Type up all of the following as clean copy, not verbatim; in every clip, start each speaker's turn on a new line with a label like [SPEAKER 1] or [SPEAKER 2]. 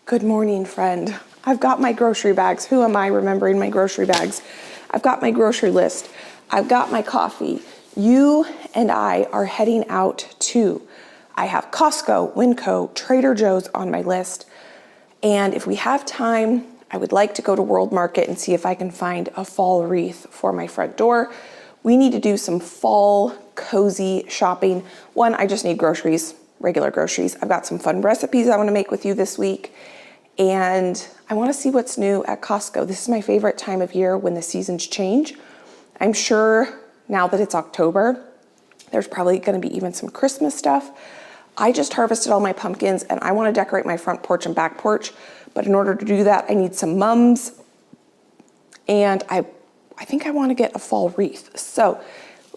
[SPEAKER 1] Good morning, friend. I've got my grocery bags. Who am I remembering my grocery bags? I've got my grocery list. I've got my coffee. You and I are heading out to, I have Costco, WinCo, Trader Joe's on my list. And if we have time, I would like to go to World Market and see if I can find a fall wreath for my front door. We need to do some fall cozy shopping. One, I just need groceries, regular groceries. I've got some fun recipes I want to make with you this week. And I want to see what's new at Costco. This is my favorite time of year when the seasons change. I'm sure now that it's October, there's probably going to be even some Christmas stuff. I just harvested all my pumpkins and I want to decorate my front porch and back porch. But in order to do that, I need some mums. And I think I want to get a fall wreath. So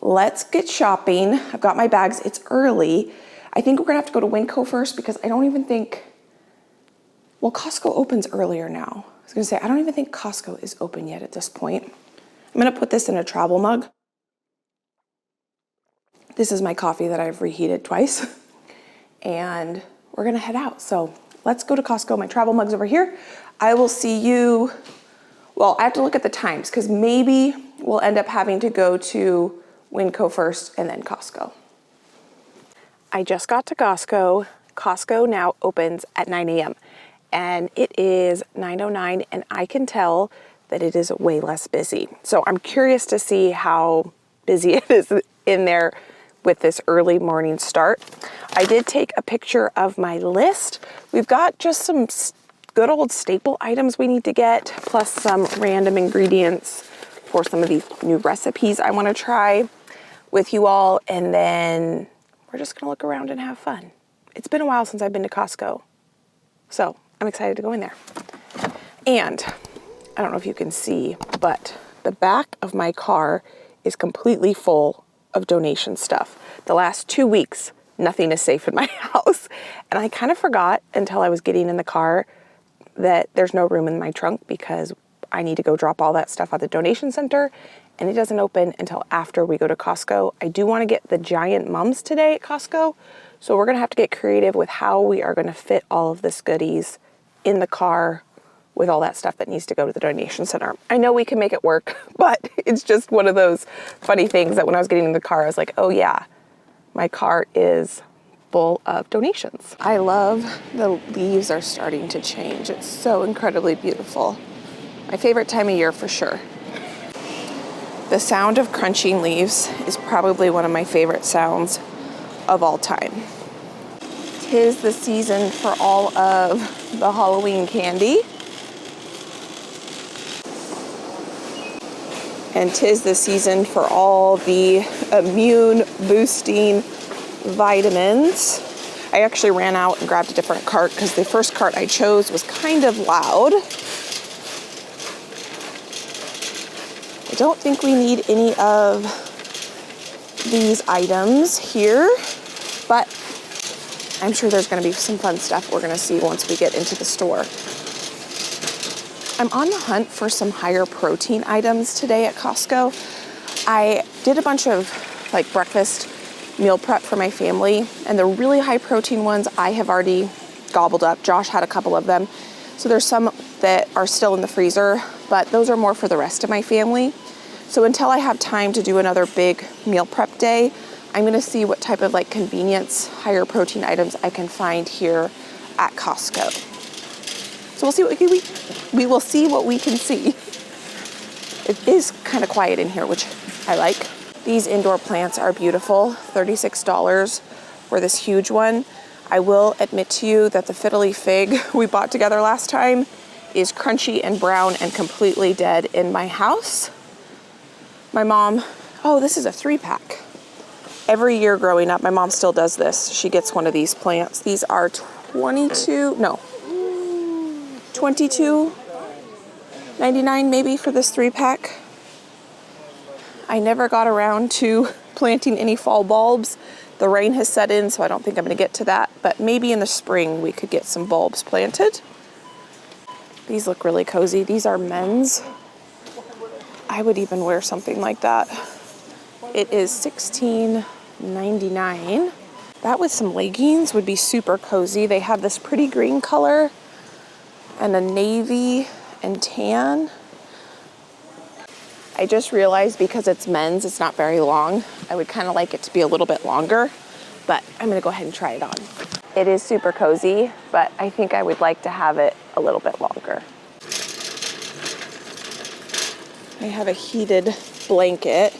[SPEAKER 1] let's get shopping. I've got my bags. It's early. I think we're going to have to go to WinCo first because I don't even think, well, Costco opens earlier now. I was going to say, I don't even think Costco is open yet at this point. I'm going to put this in a travel mug. This is my coffee that I've reheated twice. And we're going to head out. So let's go to Costco. My travel mug's over here. I will see you. Well, I have to look at the times because maybe we'll end up having to go to WinCo first and then Costco. I just got to Costco. Costco now opens at 9 a.m. and it is 9:09 and I can tell that it is way less busy. So I'm curious to see how busy it is in there with this early morning start. I did take a picture of my list. We've got just some good old staple items we need to get, plus some random ingredients for some of these new recipes I want to try with you all. And then we're just going to look around and have fun. It's been a while since I've been to Costco, so I'm excited to go in there. And I don't know if you can see, but the back of my car is completely full of donation stuff. The last 2 weeks, nothing is safe in my house. And I kind of forgot until I was getting in the car that there's no room in my trunk because I need to go drop all that stuff at the donation center and it doesn't open until after we go to Costco. I do want to get the giant mums today at Costco. So we're going to have to get creative with how we are going to fit all of this goodies in the car with all that stuff that needs to go to the donation center. I know we can make it work, but it's just one of those funny things that when I was getting in the car, I was like, oh yeah, my car is full of donations. I love the leaves are starting to change. It's so incredibly beautiful. My favorite time of year for sure. The sound of crunching leaves is probably one of my favorite sounds of all time. 'Tis the season for all of the Halloween candy. And 'tis the season for all the immune boosting vitamins. I actually ran out and grabbed a different cart because the first cart I chose was kind of loud. I don't think we need any of these items here, but I'm sure there's going to be some fun stuff we're going to see once we get into the store. I'm on the hunt for some higher protein items today at Costco. I did a bunch of like breakfast meal prep for my family, and the really high protein ones I have already gobbled up. Josh had a couple of them. So there's some that are still in the freezer, but those are more for the rest of my family. So until I have time to do another big meal prep day, I'm gonna see what type of like convenience, higher protein items I can find here at Costco. So we'll see what we will see what we can see. It is kind of quiet in here, which I like. These indoor plants are beautiful, $36 for this huge one. I will admit to you that the fiddly fig we bought together last time is crunchy and brown and completely dead in my house. My mom, oh, this is a 3-pack. Every year growing up, my mom still does this. She gets one of these plants. These are $22.99 maybe for this 3-pack. I never got around to planting any fall bulbs. The rain has set in, so I don't think I'm gonna get to that, but maybe in the spring we could get some bulbs planted. These look really cozy. These are men's. I would even wear something like that. It is $16.99. That with some leggings would be super cozy. They have this pretty green color. and a navy and tan. I just realized because it's men's, it's not very long. I would kind of like it to be a little bit longer, but I'm gonna go ahead and try it on. It is super cozy, but I think I would like to have it a little bit longer. I have a heated blanket.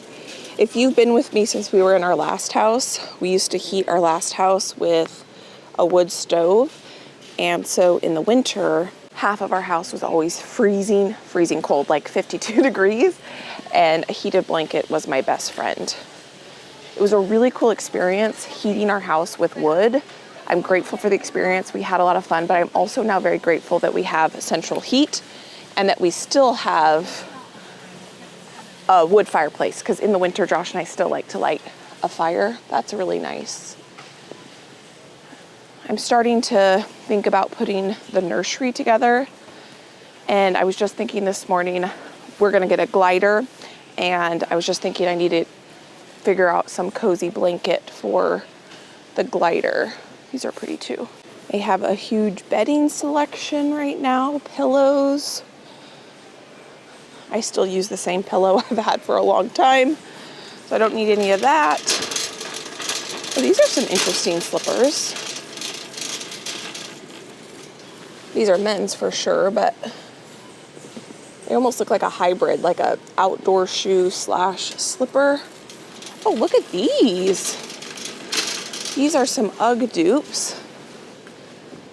[SPEAKER 1] If you've been with me since we were in our last house, we used to heat our last house with a wood stove. And so in the winter, half of our house was always freezing cold, like 52 degrees. And a heated blanket was my best friend. It was a really cool experience heating our house with wood. I'm grateful for the experience. We had a lot of fun, but I'm also now very grateful that we have central heat and that we still have a wood fireplace, because in the winter, Josh and I still like to light a fire. That's really nice. I'm starting to think about putting the nursery together. And I was just thinking this morning, we're gonna get a glider. And I was just thinking I need to figure out some cozy blanket for the glider. These are pretty too. They have a huge bedding selection right now, pillows. I still use the same pillow I've had for a long time, so I don't need any of that. Oh, these are some interesting slippers. These are men's for sure, but they almost look like a hybrid, like a outdoor shoe slash slipper. Oh, look at these. These are some UGG dupes.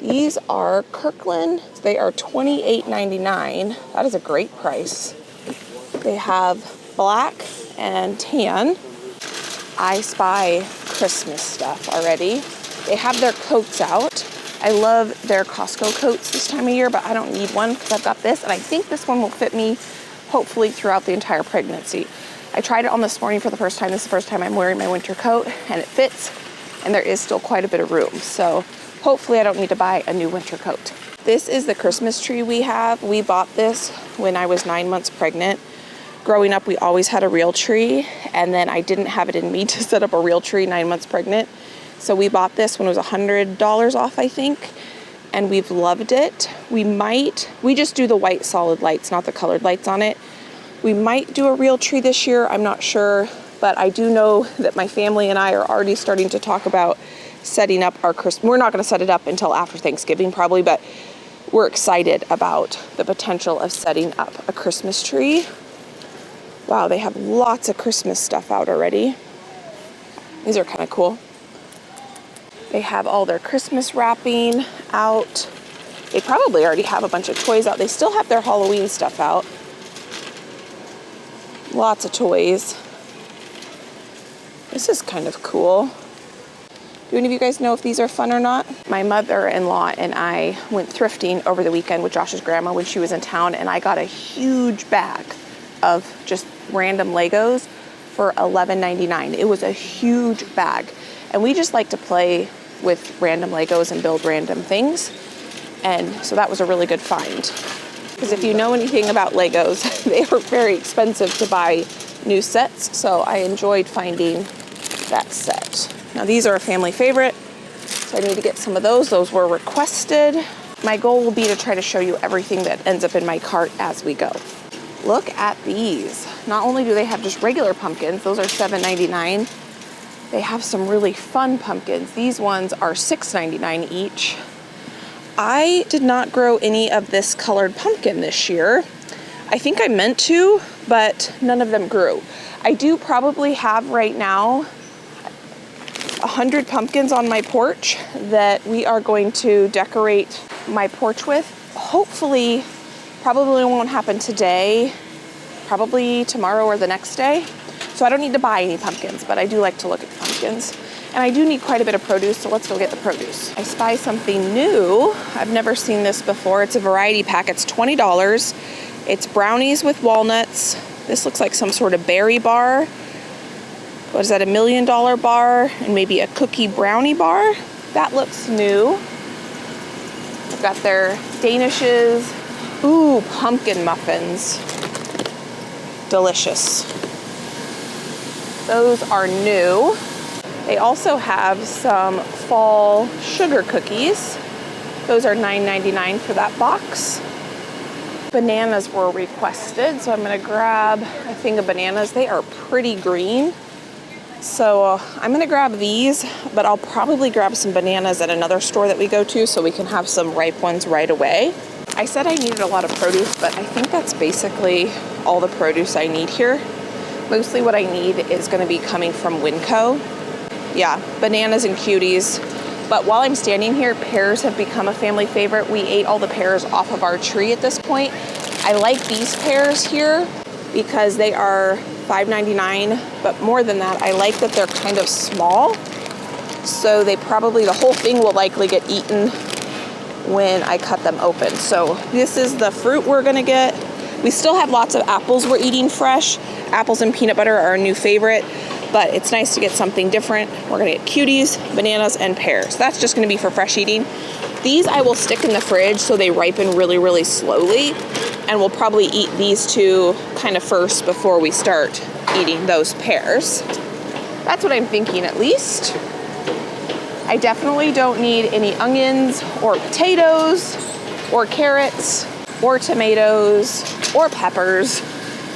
[SPEAKER 1] These are Kirkland. They are $28.99. That is a great price. They have black and tan. I spy Christmas stuff already. They have their coats out. I love their Costco coats this time of year, but I don't need one because I've got this, and I think this one will fit me hopefully throughout the entire pregnancy. I tried it on this morning for the first time. This is the first time I'm wearing my winter coat, and it fits, and there is still quite a bit of room. So hopefully I don't need to buy a new winter coat. This is the Christmas tree we have. We bought this when I was 9 months pregnant. Growing up, we always had a real tree, and then I didn't have it in me to set up a real tree 9 months pregnant. So we bought this when it was $100 off, I think, and we've loved it. We just do the white solid lights, not the colored lights on it. We might do a real tree this year, I'm not sure, but I do know that my family and I are already starting to talk about setting up our Christmas. We're not gonna set it up until after Thanksgiving probably, but we're excited about the potential of setting up a Christmas tree. Wow, they have lots of Christmas stuff out already. These are kind of cool. They have all their Christmas wrapping out. They probably already have a bunch of toys out. They still have their Halloween stuff out. Lots of toys. This is kind of cool. Do any of you guys know if these are fun or not? My mother-in-law and I went thrifting over the weekend with Josh's grandma when she was in town, and I got a huge bag of just random Legos for $11.99. It was a huge bag. And we just like to play with random Legos and build random things. And so that was a really good find. Because if you know anything about Legos, they are very expensive to buy new sets. So I enjoyed finding that set. Now these are a family favorite, so I need to get some of those. Those were requested. My goal will be to try to show you everything that ends up in my cart as we go. Look at these. Not only do they have just regular pumpkins, those are $7.99. They have some really fun pumpkins. These ones are $6.99 each. I did not grow any of this colored pumpkin this year. I think I meant to, but none of them grew. I do probably have right now 100 pumpkins on my porch that we are going to decorate my porch with. Hopefully, probably won't happen today, probably tomorrow or the next day. So I don't need to buy any pumpkins, but I do like to look at pumpkins. And I do need quite a bit of produce, so let's go get the produce. I spy something new. I've never seen this before. It's a variety pack. It's $20. It's brownies with walnuts. This looks like some sort of berry bar. What is that, $1 million bar? And maybe a cookie brownie bar? That looks new. They've got their Danishes. Ooh, pumpkin muffins. Delicious. Those are new. They also have some fall sugar cookies. Those are $9.99 for that box. Bananas were requested, so I'm gonna grab a thing of bananas. They are pretty green. So I'm gonna grab these, but I'll probably grab some bananas at another store that we go to so we can have some ripe ones right away. I said I needed a lot of produce, but I think that's basically all the produce I need here. Mostly what I need is gonna be coming from WinCo. Yeah, bananas and cuties. But while I'm standing here, pears have become a family favorite. We ate all the pears off of our tree at this point. I like these pears here because they are $5.99, but more than that, I like that they're kind of small. So the whole thing will likely get eaten when I cut them open. So this is the fruit we're gonna get. We still have lots of apples we're eating fresh. Apples and peanut butter are our new favorite, but it's nice to get something different. We're gonna get cuties, bananas, and pears. That's just gonna be for fresh eating. These I will stick in the fridge so they ripen really, really slowly, and we'll probably eat these two kind of first before we start eating those pears. That's what I'm thinking, at least. I definitely don't need any onions or potatoes or carrots or tomatoes or peppers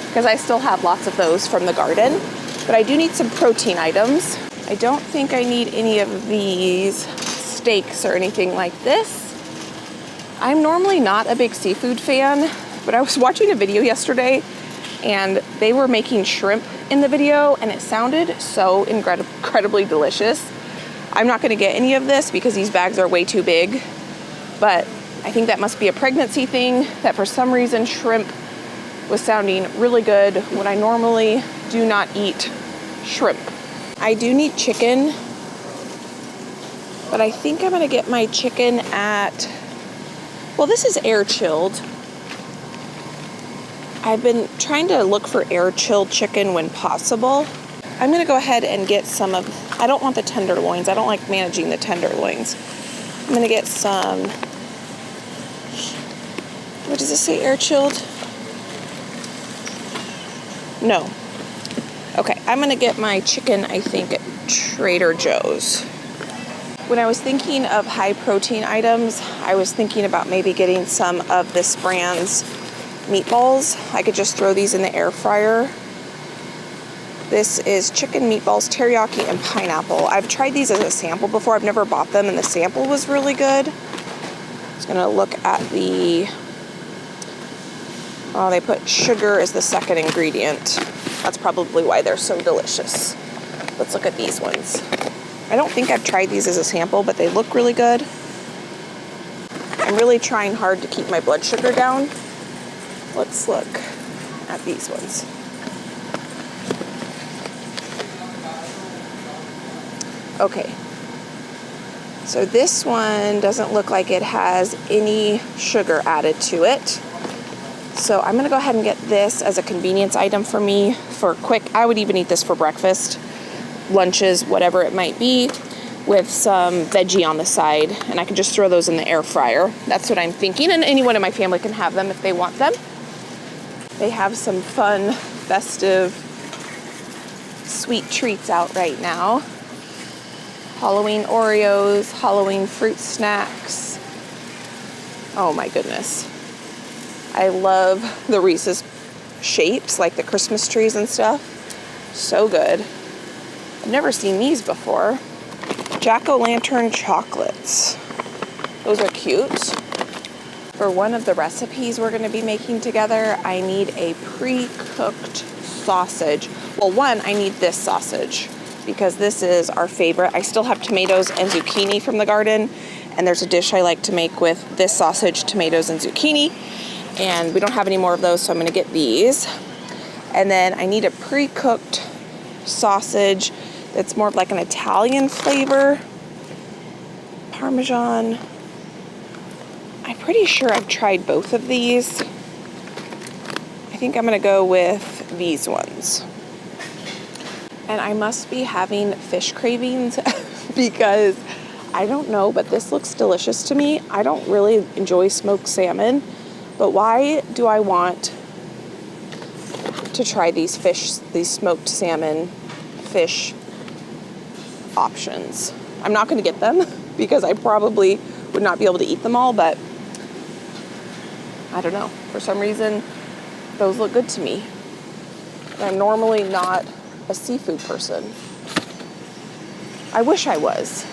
[SPEAKER 1] because I still have lots of those from the garden. But I do need some protein items. I don't think I need any of these steaks or anything like this. I'm normally not a big seafood fan, but I was watching a video yesterday and they were making shrimp in the video and it sounded so incredibly delicious. I'm not gonna get any of this because these bags are way too big, but I think that must be a pregnancy thing, that for some reason shrimp was sounding really good when I normally do not eat shrimp. I do need chicken, but I think I'm gonna get my chicken at, well, this is air chilled. I've been trying to look for air chilled chicken when possible. I'm gonna go ahead and get some of, I don't want the tenderloins. I don't like managing the tenderloins. I'm gonna get some, what does it say, air chilled? No. Okay, I'm gonna get my chicken, I think, at Trader Joe's. When I was thinking of high protein items, I was thinking about maybe getting some of this brand's meatballs. I could just throw these in the air fryer. This is chicken meatballs, teriyaki, and pineapple. I've tried these as a sample before. I've never bought them, and the sample was really good. I was gonna look at the, oh, they put sugar as the second ingredient. That's probably why they're so delicious. Let's look at these ones. I don't think I've tried these as a sample, but they look really good. I'm really trying hard to keep my blood sugar down. Let's look at these ones. Okay. So this one doesn't look like it has any sugar added to it. So I'm gonna go ahead and get this as a convenience item for me for quick. I would even eat this for breakfast, lunches, whatever it might be, with some veggie on the side, and I can just throw those in the air fryer. That's what I'm thinking, and anyone in my family can have them if they want them. They have some fun, festive, sweet treats out right now. Halloween Oreos, Halloween fruit snacks. Oh my goodness. I love the Reese's shapes, like the Christmas trees and stuff. So good. I've never seen these before. Jack-o'-lantern chocolates. Those are cute. For one of the recipes we're gonna be making together, I need a pre-cooked sausage. Well, one, I need this sausage because this is our favorite. I still have tomatoes and zucchini from the garden, and there's a dish I like to make with this sausage, tomatoes, and zucchini. And we don't have any more of those, so I'm gonna get these. And then I need a pre-cooked sausage that's more of like an Italian flavor. Parmesan. I'm pretty sure I've tried both of these. I think I'm gonna go with these ones. And I must be having fish cravings because I don't know, but this looks delicious to me. I don't really enjoy smoked salmon. But why do I want to try these smoked salmon fish options? I'm not going to get them because I probably would not be able to eat them all, but I don't know. For some reason, those look good to me. I'm normally not a seafood person. I wish I was.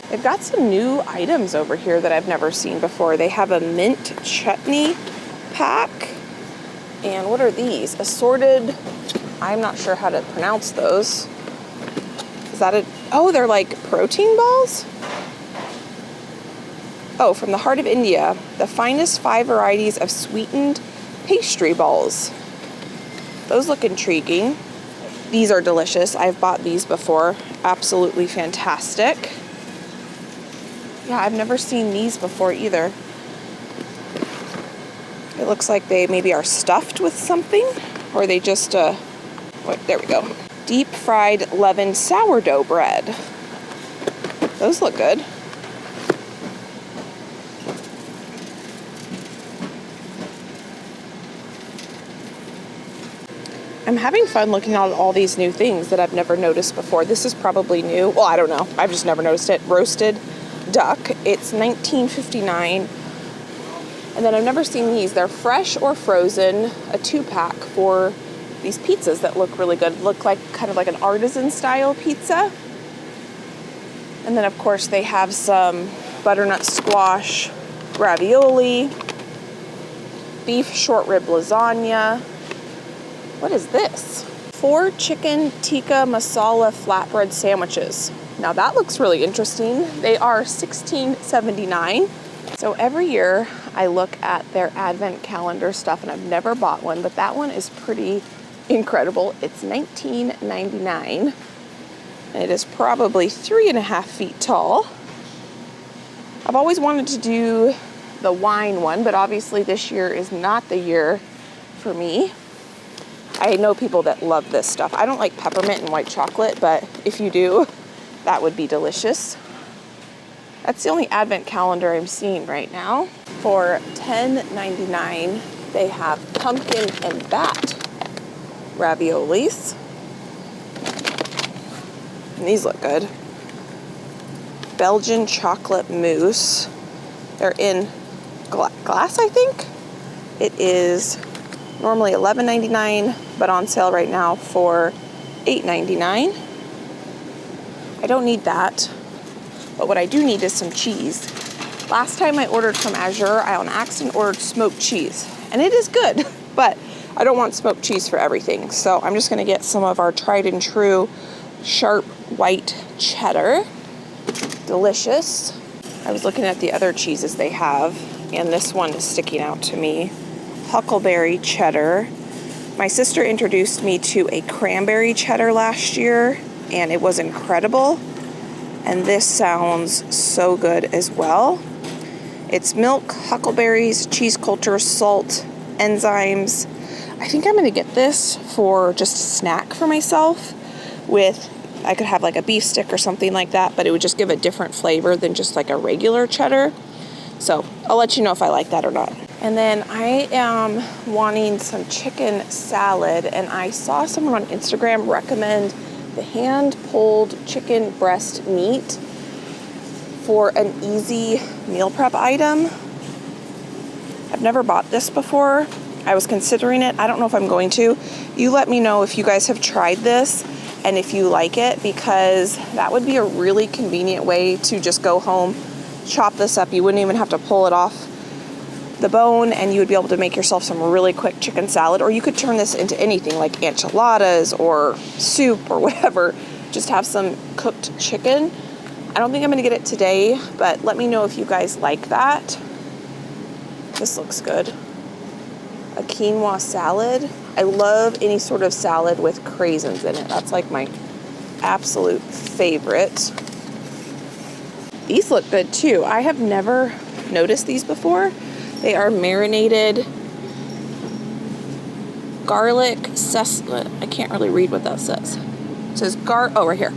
[SPEAKER 1] They've got some new items over here that I've never seen before. They have a mint chutney pack. And what are these? Assorted, I'm not sure how to pronounce those. Is that a, oh, they're like protein balls? Oh, from the heart of India, the finest 5 varieties of sweetened pastry balls. Those look intriguing. These are delicious. I've bought these before. Absolutely fantastic. Yeah, I've never seen these before either. It looks like they maybe are stuffed with something, or they just, wait, there we go. Deep fried leavened sourdough bread. Those look good. I'm having fun looking at all these new things that I've never noticed before. This is probably new. Well, I don't know. I've just never noticed it. Roasted duck. It's $19.59. And then I've never seen these. They're fresh or frozen, a 2-pack for these pizzas that look really good. Look like kind of like an artisan style pizza. And then of course they have some butternut squash ravioli, beef short rib lasagna. What is this? 4 chicken tikka masala flatbread sandwiches. Now that looks really interesting. They are $16.79. So every year I look at their advent calendar stuff, and I've never bought one, but that one is pretty incredible. It's $19.99. And it is probably 3.5 feet tall. I've always wanted to do the wine one, but obviously this year is not the year for me. I know people that love this stuff. I don't like peppermint and white chocolate, but if you do, that would be delicious. That's the only advent calendar I'm seeing right now. For $10.99, they have pumpkin and bat raviolis. And these look good. Belgian chocolate mousse. They're in glass, I think. It is normally $11.99, but on sale right now for $8.99. I don't need that, but what I do need is some cheese. Last time I ordered from Azure, I on accident ordered smoked cheese, and it is good, but I don't want smoked cheese for everything, so I'm just gonna get some of our tried and true sharp white cheddar. Delicious. I was looking at the other cheeses they have, and this one is sticking out to me. Huckleberry cheddar. My sister introduced me to a cranberry cheddar last year, and it was incredible. And this sounds so good as well. It's milk, huckleberries, cheese culture, salt, enzymes. I think I'm gonna get this for just a snack for myself with, I could have like a beef stick or something like that, but it would just give a different flavor than just like a regular cheddar. So I'll let you know if I like that or not. And then I am wanting some chicken salad, and I saw someone on Instagram recommend the hand-pulled chicken breast meat for an easy meal prep item. I've never bought this before. I was considering it. I don't know if I'm going to. You let me know if you guys have tried this and if you like it, because that would be a really convenient way to just go home, chop this up. You wouldn't even have to pull it off the bone, and you would be able to make yourself some really quick chicken salad, or you could turn this into anything like enchiladas or soup or whatever. Just have some cooked chicken. I don't think I'm gonna get it today, but let me know if you guys like that. This looks good. A quinoa salad. I love any sort of salad with craisins in it. That's like my absolute favorite. These look good too. I have never noticed these before. They are marinated garlic, I can't really read what that says. It says right here.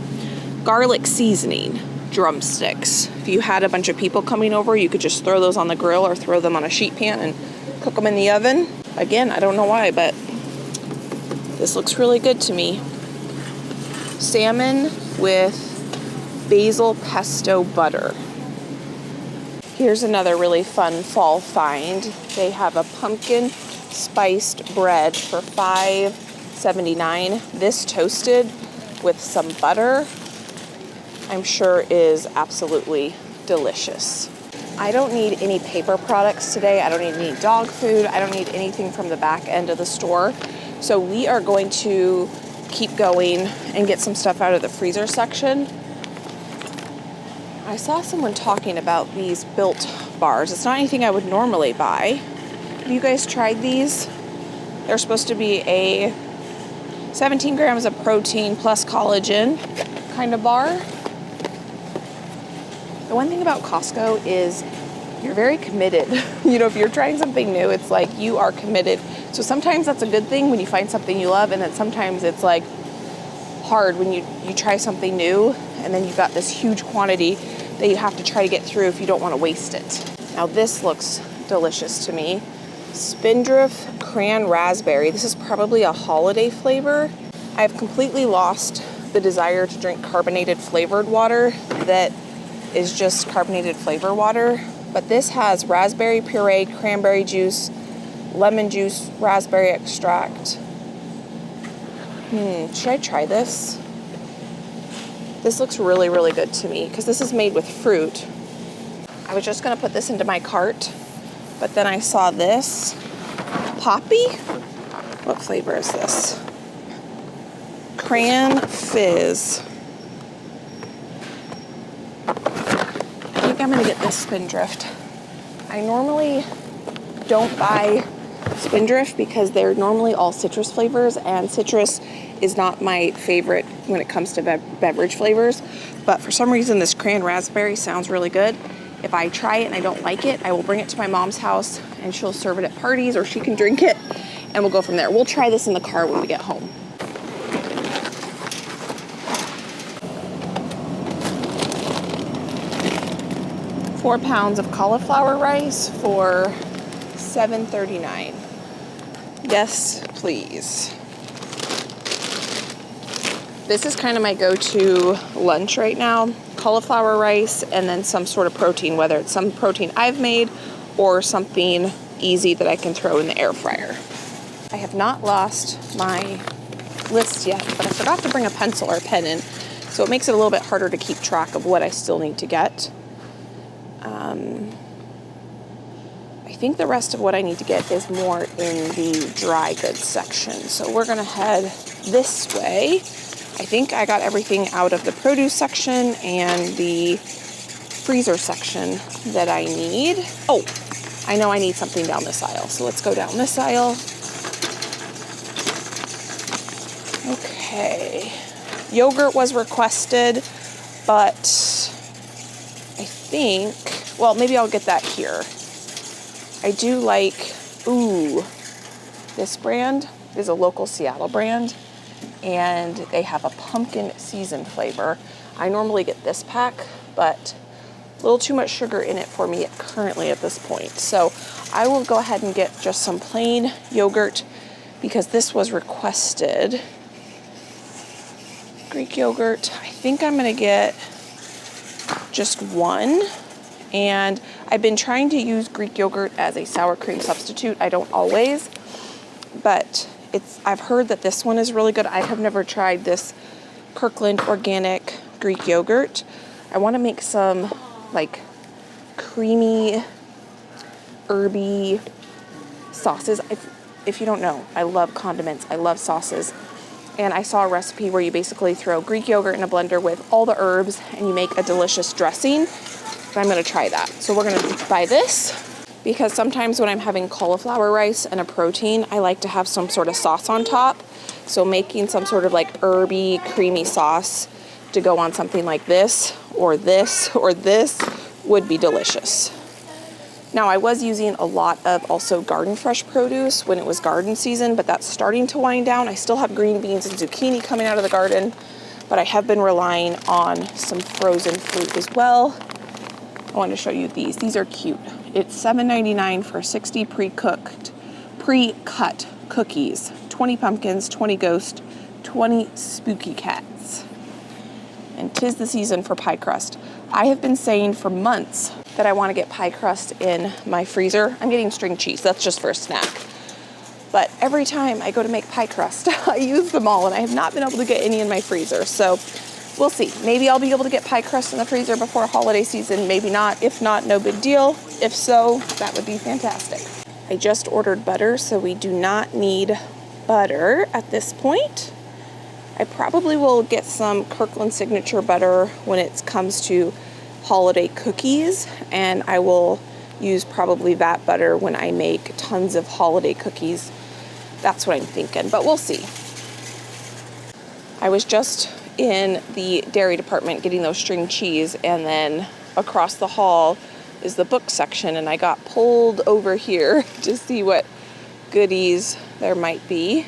[SPEAKER 1] Garlic seasoning drumsticks. If you had a bunch of people coming over, you could just throw those on the grill or throw them on a sheet pan and cook them in the oven. Again, I don't know why, but this looks really good to me. Salmon with basil pesto butter. Here's another really fun fall find. They have a pumpkin spiced bread for $5.79. This toasted with some butter, I'm sure is absolutely delicious. I don't need any paper products today. I don't need any dog food. I don't need anything from the back end of the store. So we are going to keep going and get some stuff out of the freezer section. I saw someone talking about these Built bars. It's not anything I would normally buy. Have you guys tried these? They're supposed to be a 17 grams of protein plus collagen kind of bar. The one thing about Costco is you're very committed. You know, if you're trying something new, it's like you are committed. So sometimes that's a good thing when you find something you love, and then sometimes it's like hard when you try something new and then you've got this huge quantity that you have to try to get through if you don't want to waste it. Now this looks delicious to me. Spindrift Cran Raspberry. This is probably a holiday flavor. I've completely lost the desire to drink carbonated flavored water that is just carbonated flavor water. But this has raspberry puree, cranberry juice, lemon juice, raspberry extract. Should I try this? This looks really, really good to me because this is made with fruit. I was just gonna put this into my cart, but then I saw this. Poppy? What flavor is this? Cran Fizz. I think I'm gonna get this Spindrift. I normally don't buy Spindrift because they're normally all citrus flavors, and citrus is not my favorite when it comes to beverage flavors. But for some reason, this Cran Raspberry sounds really good. If I try it and I don't like it, I will bring it to my mom's house and she'll serve it at parties, or she can drink it and we'll go from there. We'll try this in the car when we get home. Four pounds of cauliflower rice for $7.39. Yes, please. This is kind of my go-to lunch right now. Cauliflower rice and then some sort of protein, whether it's some protein I've made or something easy that I can throw in the air fryer. I have not lost my list yet, but I forgot to bring a pencil or a pen in, so it makes it a little bit harder to keep track of what I still need to get. I think the rest of what I need to get is more in the dry goods section. So we're gonna head this way. I think I got everything out of the produce section and the freezer section that I need. Oh, I know I need something down this aisle. So let's go down this aisle. Okay. Yogurt was requested, but I think, well, maybe I'll get that here. I do like, this brand is a local Seattle brand, and they have a pumpkin season flavor. I normally get this pack, but a little too much sugar in it for me currently at this point. So I will go ahead and get just some plain yogurt because this was requested. Greek yogurt, I think I'm gonna get just one. And I've been trying to use Greek yogurt as a sour cream substitute. I don't always, but I've heard that this one is really good. I have never tried this Kirkland organic Greek yogurt. I want to make some like creamy, herby sauces. If you don't know, I love condiments. I love sauces. And I saw a recipe where you basically throw Greek yogurt in a blender with all the herbs and you make a delicious dressing. I'm gonna try that. So we're gonna buy this because sometimes when I'm having cauliflower rice and a protein, I like to have some sort of sauce on top. So making some sort of like herby, creamy sauce to go on something like this or this or this would be delicious. Now I was using a lot of also garden fresh produce when it was garden season, but that's starting to wind down. I still have green beans and zucchini coming out of the garden, but I have been relying on some frozen fruit as well. I want to show you these. These are cute. It's $7.99 for 60 pre-cut cookies. 20 pumpkins, 20 ghosts, 20 spooky cats. And 'tis the season for pie crust. I have been saying for months that I want to get pie crust in my freezer. I'm getting string cheese, that's just for a snack. But every time I go to make pie crust, I use them all, and I have not been able to get any in my freezer. So we'll see. Maybe I'll be able to get pie crust in the freezer before holiday season, maybe not. If not, no big deal. If so, that would be fantastic. I just ordered butter, so we do not need butter at this point. I probably will get some Kirkland Signature butter when it comes to holiday cookies, and I will use probably that butter when I make tons of holiday cookies. That's what I'm thinking, but we'll see. I was just in the dairy department getting those string cheese, and then across the hall is the book section, and I got pulled over here to see what goodies there might be.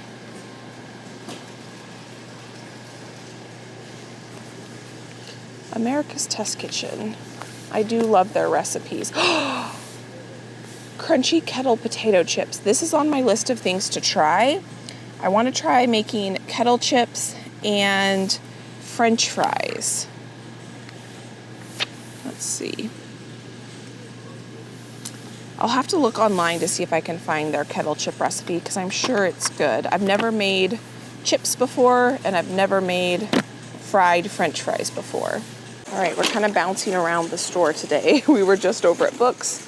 [SPEAKER 1] America's Test Kitchen. I do love their recipes. Crunchy kettle potato chips. This is on my list of things to try. I want to try making kettle chips and French fries. Let's see. I'll have to look online to see if I can find their kettle chip recipe, because I'm sure it's good. I've never made chips before, and I've never made fried French fries before. All right, we're kind of bouncing around the store today. We were just over at Books,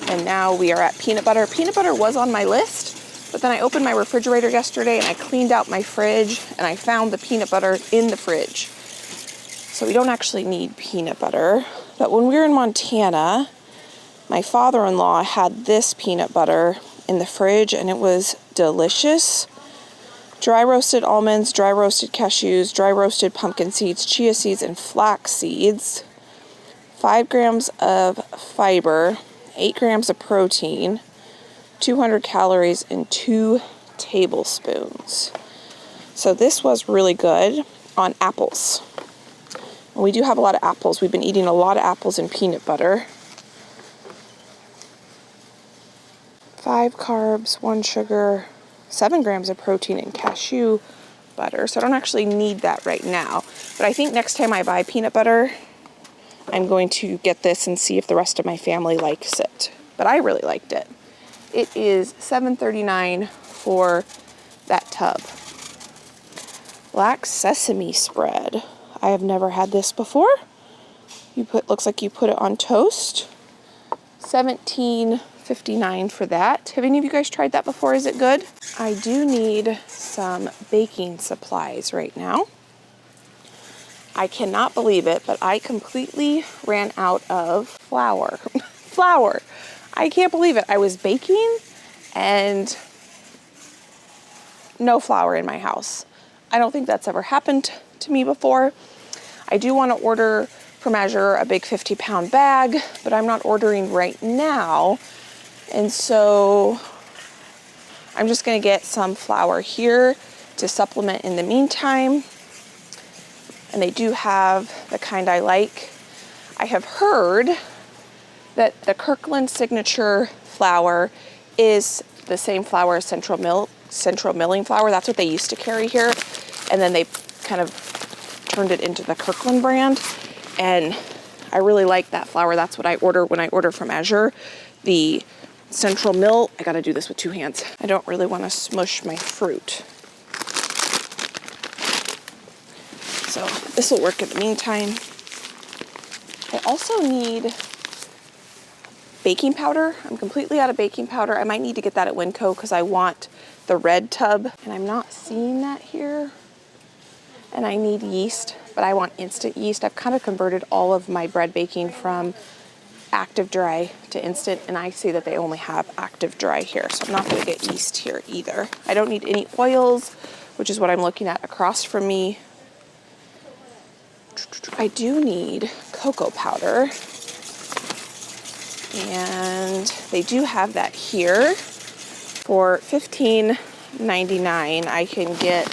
[SPEAKER 1] and now we are at peanut butter. Peanut butter was on my list, but then I opened my refrigerator yesterday and I cleaned out my fridge, and I found the peanut butter in the fridge. So we don't actually need peanut butter. But when we were in Montana, my father-in-law had this peanut butter in the fridge, and it was delicious. Dry roasted almonds, dry roasted cashews, dry roasted pumpkin seeds, chia seeds, and flax seeds. 5 grams of fiber, 8 grams of protein, 200 calories, and 2 tablespoons. So this was really good on apples. And we do have a lot of apples. We've been eating a lot of apples and peanut butter. 5 carbs, 1 sugar, 7 grams of protein, and cashew butter. So I don't actually need that right now. But I think next time I buy peanut butter, I'm going to get this and see if the rest of my family likes it. But I really liked it. It is $7.39 for that tub. Black sesame spread. I have never had this before. Looks like you put it on toast. $17.59 for that. Have any of you guys tried that before? Is it good? I do need some baking supplies right now. I cannot believe it, but I completely ran out of flour. Flour. I can't believe it. I was baking and no flour in my house. I don't think that's ever happened to me before. I do want to order from Azure a big 50-pound bag, but I'm not ordering right now. And so I'm just going to get some flour here to supplement in the meantime. And they do have the kind I like. I have heard that the Kirkland Signature flour is the same flour as Central Milling flour. That's what they used to carry here. And then they kind of turned it into the Kirkland brand. And I really like that flour. That's what I order when I order from Azure. The Central Mill, I gotta do this with 2 hands. I don't really want to smush my fruit. So this will work in the meantime. I also need baking powder. I'm completely out of baking powder. I might need to get that at WinCo because I want the red tub, and I'm not seeing that here. And I need yeast, but I want instant yeast. I've kind of converted all of my bread baking from active dry to instant, and I see that they only have active dry here, so I'm not going to get yeast here either. I don't need any oils, which is what I'm looking at across from me. I do need cocoa powder, and they do have that here. For $15.99, I can get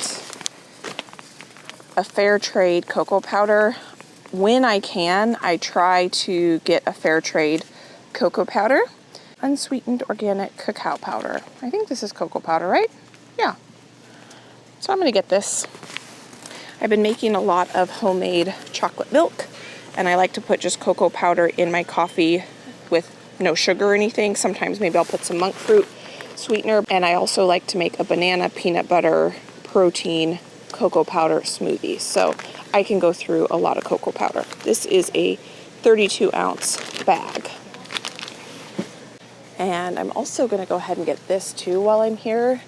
[SPEAKER 1] a fair trade cocoa powder. When I can, I try to get a fair trade cocoa powder. Unsweetened organic cacao powder. I think this is cocoa powder, right? Yeah. So I'm gonna get this. I've been making a lot of homemade chocolate milk, and I like to put just cocoa powder in my coffee with no sugar or anything. Sometimes maybe I'll put some monk fruit sweetener. And I also like to make a banana, peanut butter, protein, cocoa powder smoothie. So I can go through a lot of cocoa powder. This is a 32-ounce bag. And I'm also going to go ahead and get this too while I'm here.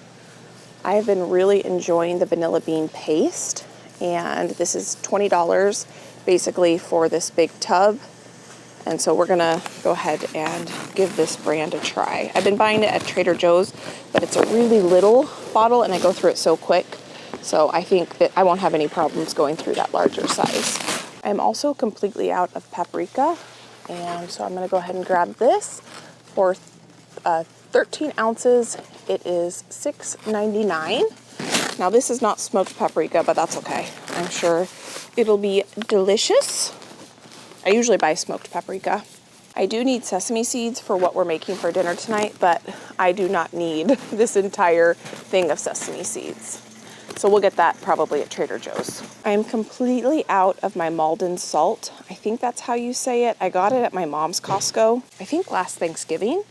[SPEAKER 1] I've been really enjoying the vanilla bean paste, and this is $20 basically for this big tub. And so we're gonna go ahead and give this brand a try. I've been buying it at Trader Joe's, but it's a really little bottle and I go through it so quick. So I think that I won't have any problems going through that larger size. I'm also completely out of paprika, and so I'm gonna go ahead and grab this for 13 ounces. It is $6.99. Now this is not smoked paprika, but that's okay. I'm sure it'll be delicious. I usually buy smoked paprika. I do need sesame seeds for what we're making for dinner tonight, but I do not need this entire thing of sesame seeds. So we'll get that probably at Trader Joe's. I'm completely out of my Maldon salt. I think that's how you say it. I got it at my mom's Costco, I think last Thanksgiving.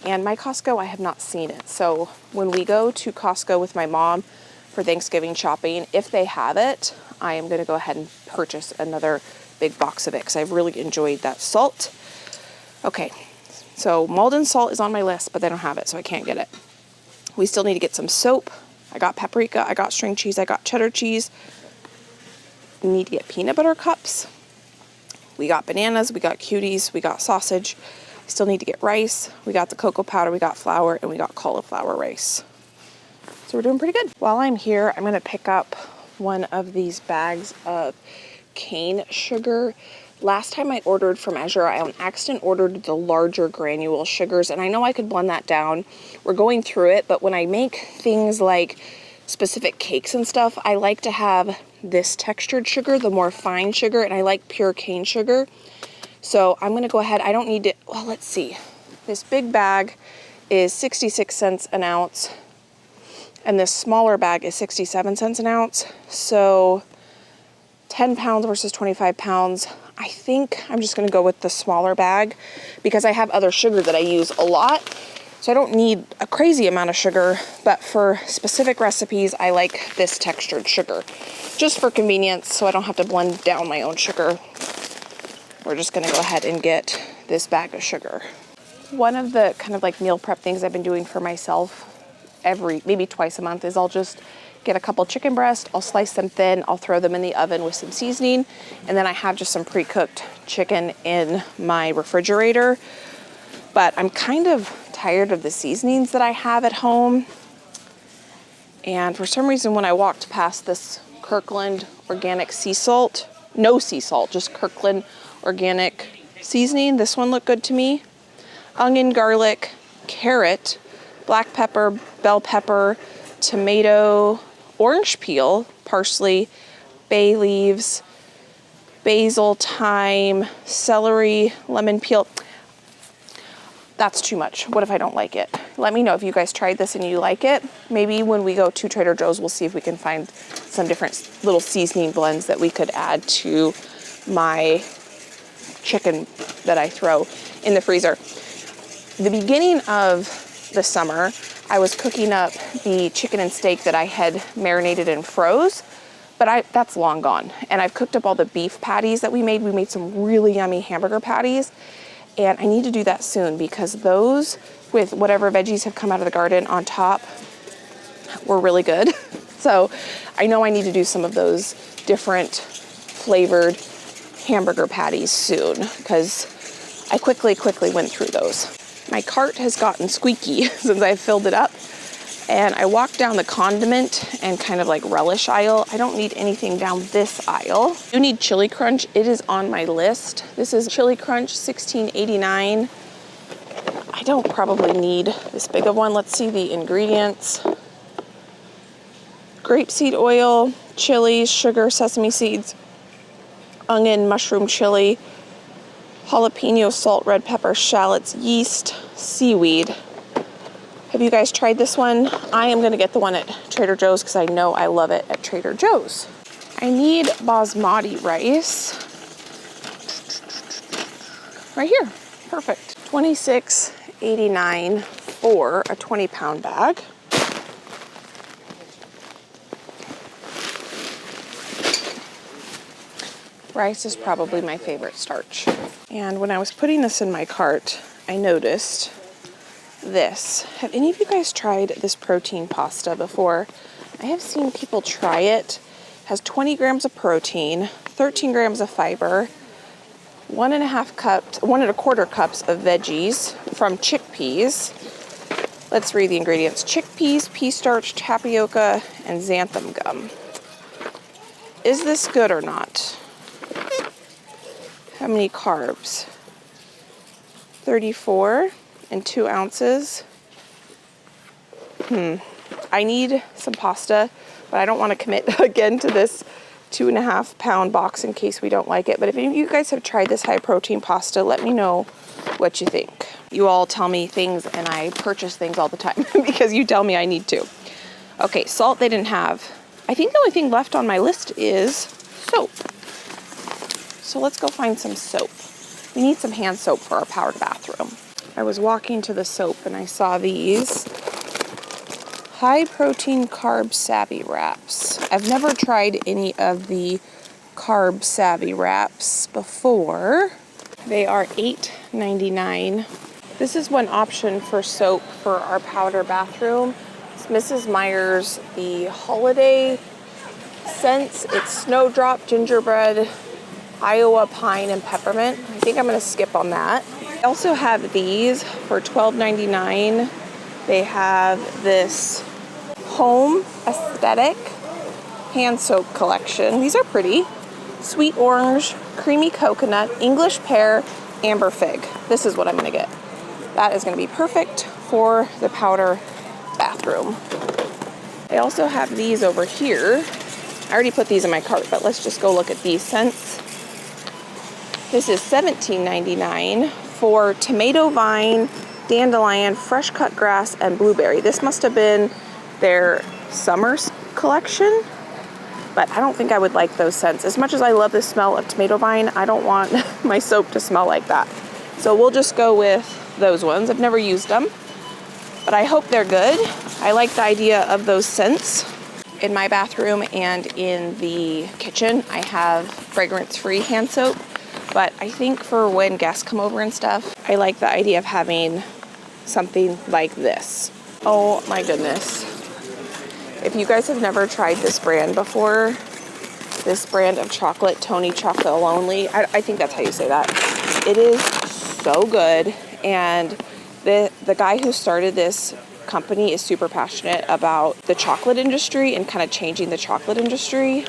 [SPEAKER 1] And my Costco, I have not seen it. So when we go to Costco with my mom for Thanksgiving shopping, if they have it, I am gonna go ahead and purchase another big box of it because I've really enjoyed that salt. Okay, so Maldon salt is on my list, but they don't have it, so I can't get it. We still need to get some soap. I got paprika, I got string cheese, I got cheddar cheese. We need to get peanut butter cups. We got bananas, we got cuties, we got sausage. We still need to get rice. We got the cocoa powder, we got flour, and we got cauliflower rice. So we're doing pretty good. While I'm here, I'm gonna pick up one of these bags of cane sugar. Last time I ordered from Azure, I on accident ordered the larger granule sugars, and I know I could blend that down. We're going through it, but when I make things like specific cakes and stuff, I like to have this textured sugar, the more fine sugar, and I like pure cane sugar. So I'm gonna go ahead, I don't need to, well, let's see. This big bag is 66 cents an ounce, and this smaller bag is 67 cents an ounce. So 10 pounds versus 25 pounds. I think I'm just gonna go with the smaller bag because I have other sugar that I use a lot. So I don't need a crazy amount of sugar, but for specific recipes, I like this textured sugar. Just for convenience, so I don't have to blend down my own sugar. We're just gonna go ahead and get this bag of sugar. One of the kind of like meal prep things I've been doing for myself maybe twice a month is I'll just get a couple chicken breasts, I'll slice them thin, I'll throw them in the oven with some seasoning, and then I have just some pre-cooked chicken in my refrigerator. But I'm kind of tired of the seasonings that I have at home. And for some reason, when I walked past this Kirkland organic sea salt, no sea salt, just Kirkland organic seasoning, this one looked good to me. Onion, garlic, carrot, black pepper, bell pepper, tomato, orange peel, parsley, bay leaves, basil, thyme, celery, lemon peel. That's too much. What if I don't like it? Let me know if you guys tried this and you like it. Maybe when we go to Trader Joe's, we'll see if we can find some different little seasoning blends that we could add to my chicken that I throw in the freezer. The beginning of the summer, I was cooking up the chicken and steak that I had marinated and froze, but that's long gone. And I've cooked up all the beef patties that we made. We made some really yummy hamburger patties, and I need to do that soon because those with whatever veggies have come out of the garden on top were really good. So I know I need to do some of those different flavored hamburger patties soon because I quickly went through those. My cart has gotten squeaky since I've filled it up, and I walked down the condiment and kind of like relish aisle. I don't need anything down this aisle. I do need chili crunch. It is on my list. This is chili crunch, $16.89. I don't probably need this big of one. Let's see the ingredients. Grapeseed oil, chilies, sugar, sesame seeds, onion, mushroom chili, jalapeno, salt, red pepper, shallots, yeast, seaweed. Have you guys tried this one? I am gonna get the one at Trader Joe's because I know I love it at Trader Joe's. I need basmati rice. Right here, perfect. $26.89 for a 20-pound bag. Rice is probably my favorite starch. And when I was putting this in my cart, I noticed this. Have any of you guys tried this protein pasta before? I have seen people try it. It has 20 grams of protein, 13 grams of fiber, 1.25 cups of veggies from chickpeas. Let's read the ingredients. Chickpeas, pea starch, tapioca, and xanthan gum. Is this good or not? How many carbs? 34 and 2 ounces. I need some pasta, but I don't want to commit again to this 2.5 pound box in case we don't like it. But if any of you guys have tried this high protein pasta, let me know what you think. You all tell me things and I purchase things all the time because you tell me I need to. Okay, salt they didn't have. I think the only thing left on my list is soap. So let's go find some soap. We need some hand soap for our powdered bathroom. I was walking to the soap and I saw these high protein carb savvy wraps. I've never tried any of the carb savvy wraps before. They are $8.99. This is one option for soap for our powder bathroom. It's Mrs. Meyer's the holiday scents. It's snowdrop, gingerbread, Iowa pine, and peppermint. I think I'm gonna skip on that. I also have these for $12.99. They have this home aesthetic hand soap collection. These are pretty. Sweet orange, creamy coconut, English pear, amber fig. This is what I'm gonna get. That is gonna be perfect for the powder bathroom. I also have these over here. I already put these in my cart, but let's just go look at these scents. This is $17.99 for tomato vine, dandelion, fresh cut grass, and blueberry. This must have been their summer collection, but I don't think I would like those scents. As much as I love the smell of tomato vine, I don't want my soap to smell like that. So we'll just go with those ones. I've never used them, but I hope they're good. I like the idea of those scents. In my bathroom and in the kitchen, I have fragrance-free hand soap, but I think for when guests come over and stuff, I like the idea of having something like this. Oh my goodness. If you guys have never tried this brand before, this brand of chocolate, Tony Chocolate Only, I think that's how you say that. It is so good, and the guy who started this company is super passionate about the chocolate industry and kind of changing the chocolate industry.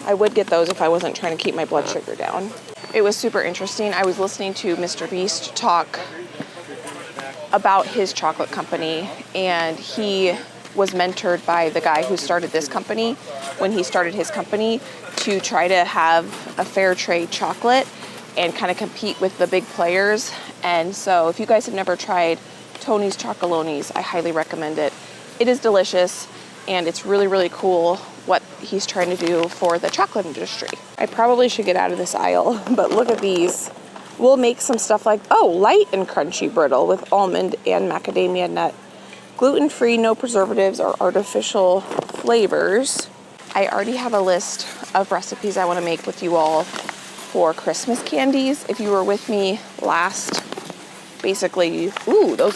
[SPEAKER 1] I would get those if I wasn't trying to keep my blood sugar down. It was super interesting. I was listening to Mr. Beast talk about his chocolate company, and he was mentored by the guy who started this company when he started his company to try to have a fair trade chocolate and kind of compete with the big players. And so if you guys have never tried Tony's Chocolonis, I highly recommend it. It is delicious, and it's really, really cool what he's trying to do for the chocolate industry. I probably should get out of this aisle, but look at these. We'll make some stuff like, light and crunchy brittle with almond and macadamia nut. Gluten-free, no preservatives or artificial flavors. I already have a list of recipes I want to make with you all for Christmas candies. If you were with me last, those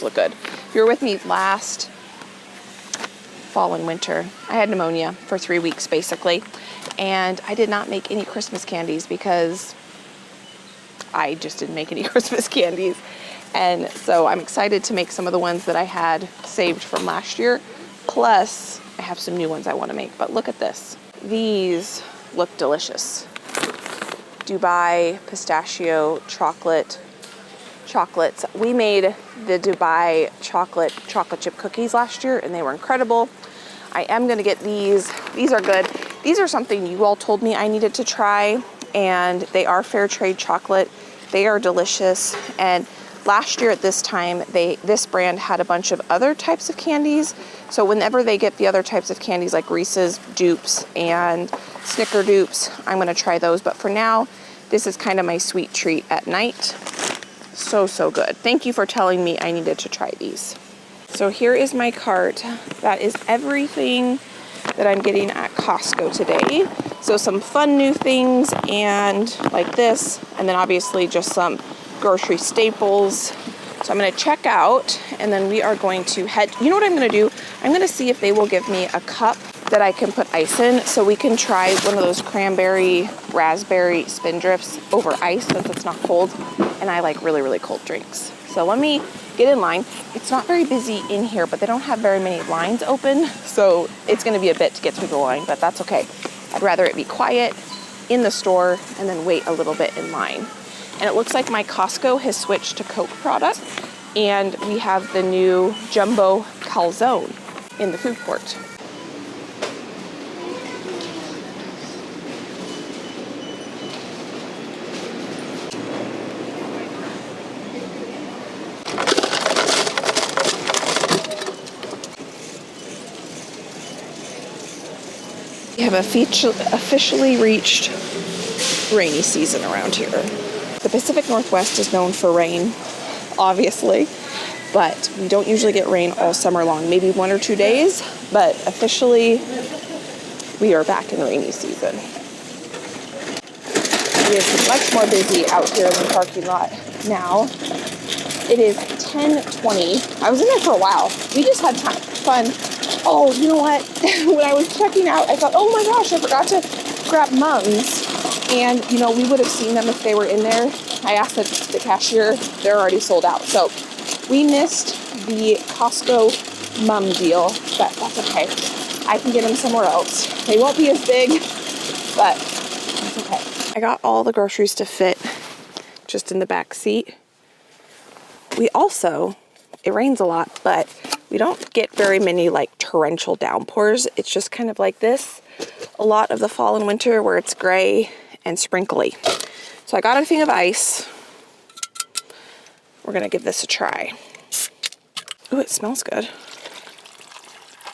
[SPEAKER 1] look good. If you were with me last fall and winter, I had pneumonia for 3 weeks basically, and I did not make any Christmas candies because I just didn't make any Christmas candies. And so I'm excited to make some of the ones that I had saved from last year. Plus, I have some new ones I want to make, but look at this. These look delicious. Dubai pistachio chocolates. We made the Dubai chocolate chip cookies last year, and they were incredible. I am gonna get these. These are good. These are something you all told me I needed to try, and they are fair trade chocolate. They are delicious. And last year at this time, this brand had a bunch of other types of candies. So whenever they get the other types of candies like Reese's dupes and Snicker dupes, I'm gonna try those. But for now, this is kind of my sweet treat at night. So, so good. Thank you for telling me I needed to try these. So here is my cart. That is everything that I'm getting at Costco today. So some fun new things and like this, and then obviously just some grocery staples. So I'm gonna check out and then we are going to head, you know what I'm gonna do? I'm gonna see if they will give me a cup that I can put ice in so we can try one of those cranberry, raspberry spindrifts over ice since it's not cold. And I like really, really cold drinks. So let me get in line. It's not very busy in here, but they don't have very many lines open. So it's gonna be a bit to get through the line, but that's okay. I'd rather it be quiet in the store and then wait a little bit in line. And it looks like my Costco has switched to Coke product and we have the new jumbo calzone in the food court. We have officially reached rainy season around here. The Pacific Northwest is known for rain, obviously, but we don't usually get rain all summer long, maybe 1 or 2 days, but officially we are back in rainy season. It is much more busy out here in the parking lot now. It is 10:20. I was in there for a while. We just had fun. Oh, you know what? When I was checking out, I thought, oh my gosh, I forgot to grab Mums. And, you know, we would have seen them if they were in there. I asked the cashier, they're already sold out. So we missed the Costco Mum deal, but that's okay. I can get them somewhere else. They won't be as big, but that's okay. I got all the groceries to fit just in the back seat. We also, it rains a lot, but we don't get very many like torrential downpours. It's just kind of like this a lot of the fall and winter where it's gray and sprinkly. So I got a thing of ice. We're gonna give this a try. Ooh, it smells good.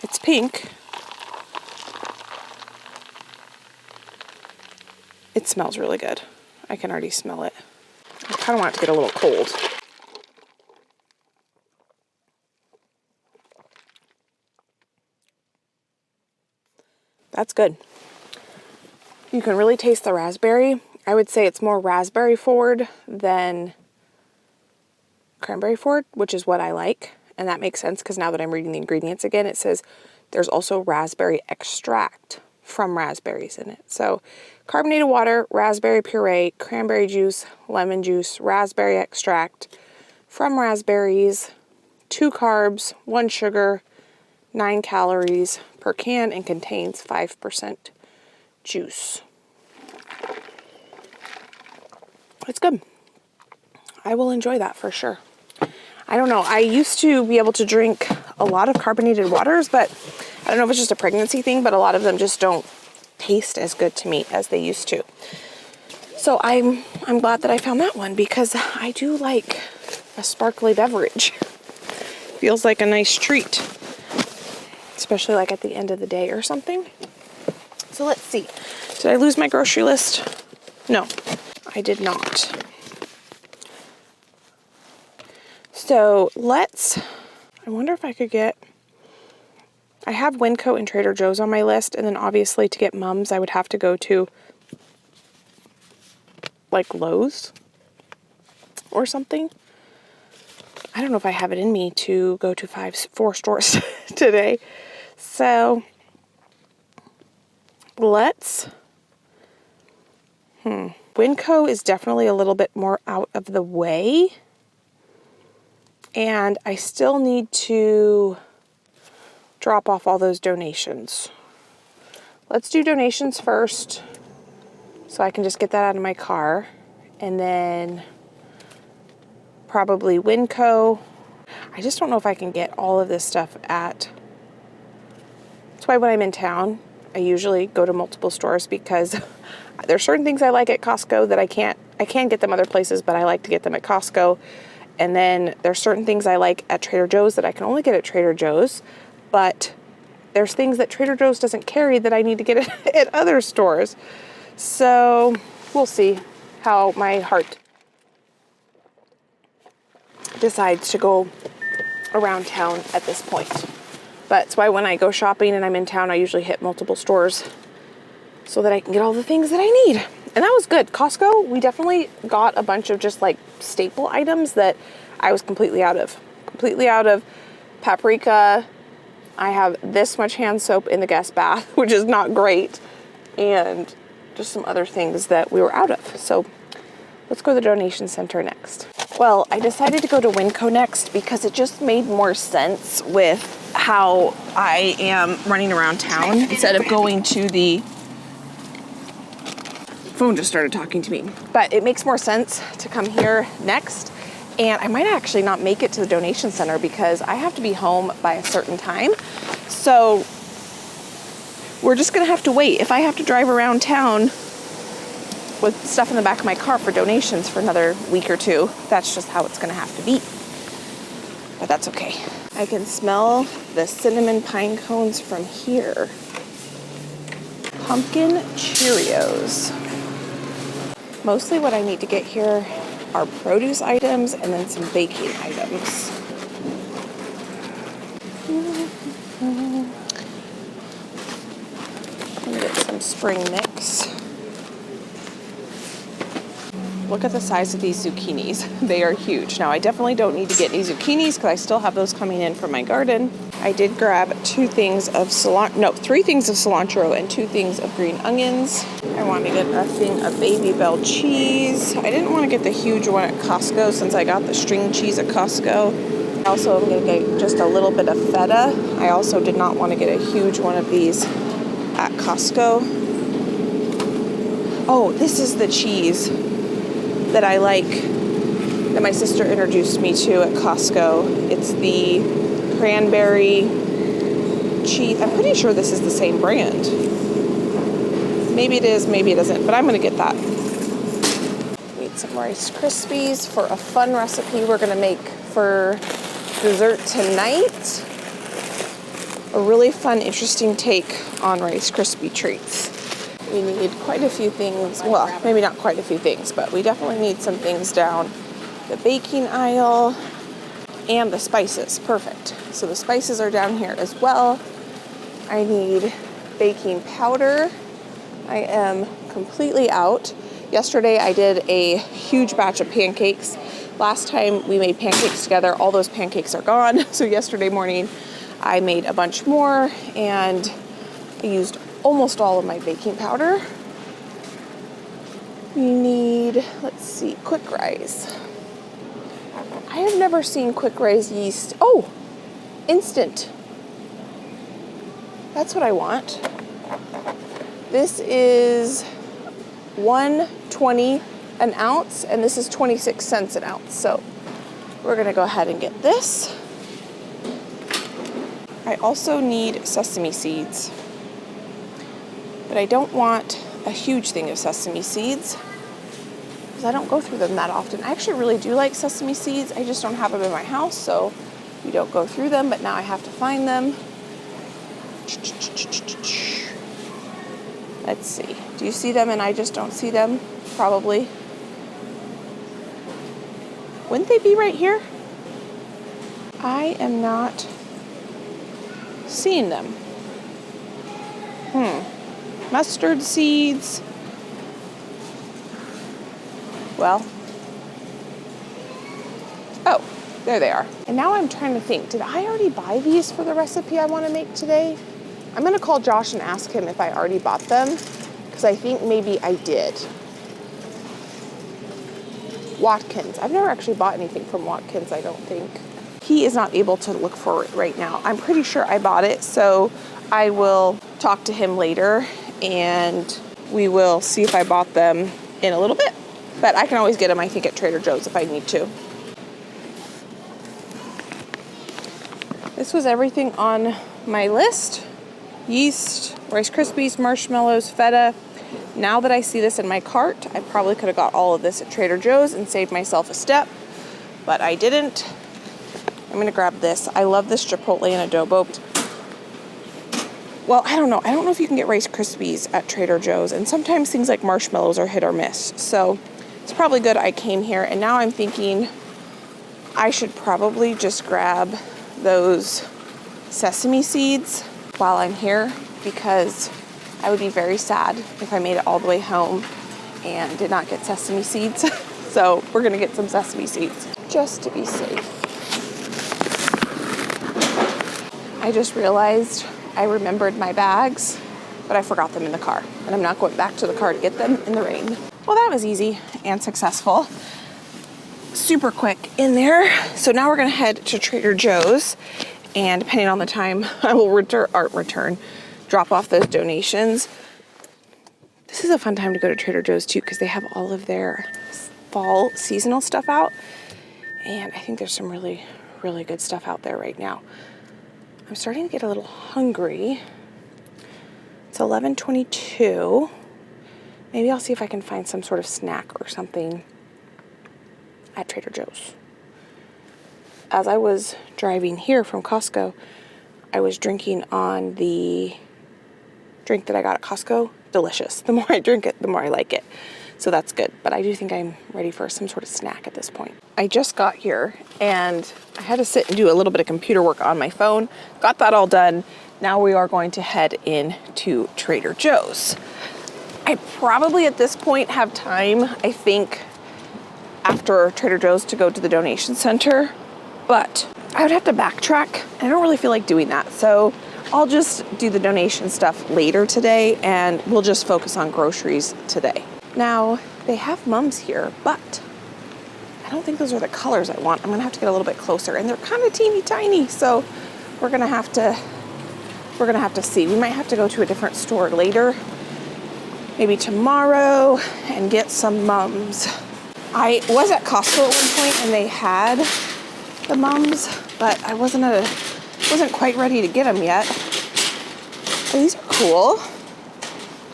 [SPEAKER 1] It's pink. It smells really good. I can already smell it. I kind of want it to get a little cold. That's good. You can really taste the raspberry. I would say it's more raspberry forward than cranberry forward, which is what I like. And that makes sense because now that I'm reading the ingredients again, it says there's also raspberry extract from raspberries in it. So carbonated water, raspberry puree, cranberry juice, lemon juice, raspberry extract from raspberries, 2 carbs, 1 sugar, 9 calories per can, and contains 5% juice. It's good. I will enjoy that for sure. I don't know. I used to be able to drink a lot of carbonated waters, but I don't know if it's just a pregnancy thing, but a lot of them just don't taste as good to me as they used to. So I'm glad that I found that one because I do like a sparkly beverage. Feels like a nice treat, especially like at the end of the day or something. So let's see. Did I lose my grocery list? No, I did not. So I wonder if I could get, I have WinCo and Trader Joe's on my list, and then obviously to get Mums, I would have to go to like Lowe's or something. I don't know if I have it in me to go to 4 stores today. So WinCo is definitely a little bit more out of the way. And I still need to drop off all those donations. Let's do donations first so I can just get that out of my car. And then probably WinCo. I just don't know if I can get all of this stuff at... That's why when I'm in town, I usually go to multiple stores because there's certain things I like at Costco that I can get them other places, but I like to get them at Costco. And then there's certain things I like at Trader Joe's that I can only get at Trader Joe's, but there's things that Trader Joe's doesn't carry that I need to get at other stores. So we'll see how my heart decides to go around town at this point. But it's why when I go shopping and I'm in town, I usually hit multiple stores so that I can get all the things that I need. And that was good. Costco, we definitely got a bunch of just like staple items that I was completely out of. Completely out of paprika. I have this much hand soap in the guest bath, which is not great. And just some other things that we were out of. So let's go to the donation center next. Well, I decided to go to WinCo next because it just made more sense with how I am running around town instead of going to the phone just started talking to me. But it makes more sense to come here next. And I might actually not make it to the donation center because I have to be home by a certain time. So we're just gonna have to wait. If I have to drive around town with stuff in the back of my car for donations for another week or two, that's just how it's gonna have to be. But that's okay. I can smell the cinnamon pine cones from here. Pumpkin Cheerios. Mostly what I need to get here are produce items and then some baking items. Let me get some spring mix. Look at the size of these zucchinis. They are huge. Now, I definitely don't need to get any zucchinis because I still have those coming in from my garden. I did grab 3 things of cilantro and 2 things of green onions. I want to get a thing of Baby Bell cheese. I didn't want to get the huge one at Costco since I got the string cheese at Costco. I also am going to get just a little bit of feta. I also did not want to get a huge one of these at Costco. Oh, this is the cheese that I like, that my sister introduced me to at Costco. It's the cranberry cheese. I'm pretty sure this is the same brand. Maybe it is, maybe it isn't, but I'm gonna get that. Need some Rice Krispies for a fun recipe we're gonna make for dessert tonight. A really fun, interesting take on Rice Krispie treats. We need quite a few things, well, maybe not quite a few things, but we definitely need some things down the baking aisle and the spices. Perfect. So the spices are down here as well. I need baking powder. I am completely out. Yesterday I did a huge batch of pancakes. Last time we made pancakes together, all those pancakes are gone. So yesterday morning I made a bunch more and I used almost all of my baking powder. We need, let's see, quick rise. I have never seen quick rise yeast. Oh, instant. That's what I want. This is $1.20 an ounce, and this is 26 cents an ounce. So we're gonna go ahead and get this. I also need sesame seeds. But I don't want a huge thing of sesame seeds because I don't go through them that often. I actually really do like sesame seeds. I just don't have them in my house, so we don't go through them, but now I have to find them. Let's see. Do you see them and I just don't see them? Probably. Wouldn't they be right here? I am not seeing them. Mustard seeds. Well. Oh, there they are. And now I'm trying to think, did I already buy these for the recipe I want to make today? I'm going to call Josh and ask him if I already bought them, because I think maybe I did. Watkins. I've never actually bought anything from Watkins, I don't think. He is not able to look for it right now. I'm pretty sure I bought it, so I will talk to him later and we will see if I bought them in a little bit. But I can always get them, I think, at Trader Joe's if I need to. This was everything on my list. Yeast, Rice Krispies, marshmallows, feta. Now that I see this in my cart, I probably could have got all of this at Trader Joe's and saved myself a step, but I didn't. I'm gonna grab this. I love this Chipotle and adobo. Well, I don't know. I don't know if you can get Rice Krispies at Trader Joe's, and sometimes things like marshmallows are hit or miss. So it's probably good I came here, and now I'm thinking I should probably just grab those sesame seeds while I'm here, because I would be very sad if I made it all the way home and did not get sesame seeds. So we're gonna get some sesame seeds just to be safe. I just realized I remembered my bags, but I forgot them in the car, and I'm not going back to the car to get them in the rain. Well, that was easy and successful. Super quick in there. So now we're gonna head to Trader Joe's, and depending on the time, I will drop off those donations. This is a fun time to go to Trader Joe's too, because they have all of their fall seasonal stuff out. And I think there's some really, really good stuff out there right now. I'm starting to get a little hungry. It's 11:22. Maybe I'll see if I can find some sort of snack or something at Trader Joe's. As I was driving here from Costco, I was drinking on the drink that I got at Costco. Delicious. The more I drink it, the more I like it. So that's good. But I do think I'm ready for some sort of snack at this point. I just got here and I had to sit and do a little bit of computer work on my phone. Got that all done. Now we are going to head into Trader Joe's. I probably at this point have time, I think, after Trader Joe's to go to the donation center, but I would have to backtrack. I don't really feel like doing that. So I'll just do the donation stuff later today, and we'll just focus on groceries today. Now, they have mums here, but I don't think those are the colors I want. I'm gonna have to get a little bit closer, and they're kind of teeny tiny, so we're gonna have to see. We might have to go to a different store later, maybe tomorrow, and get some mums. I was at Costco at one point and they had the mums, but I wasn't quite ready to get them yet. Oh, these are cool.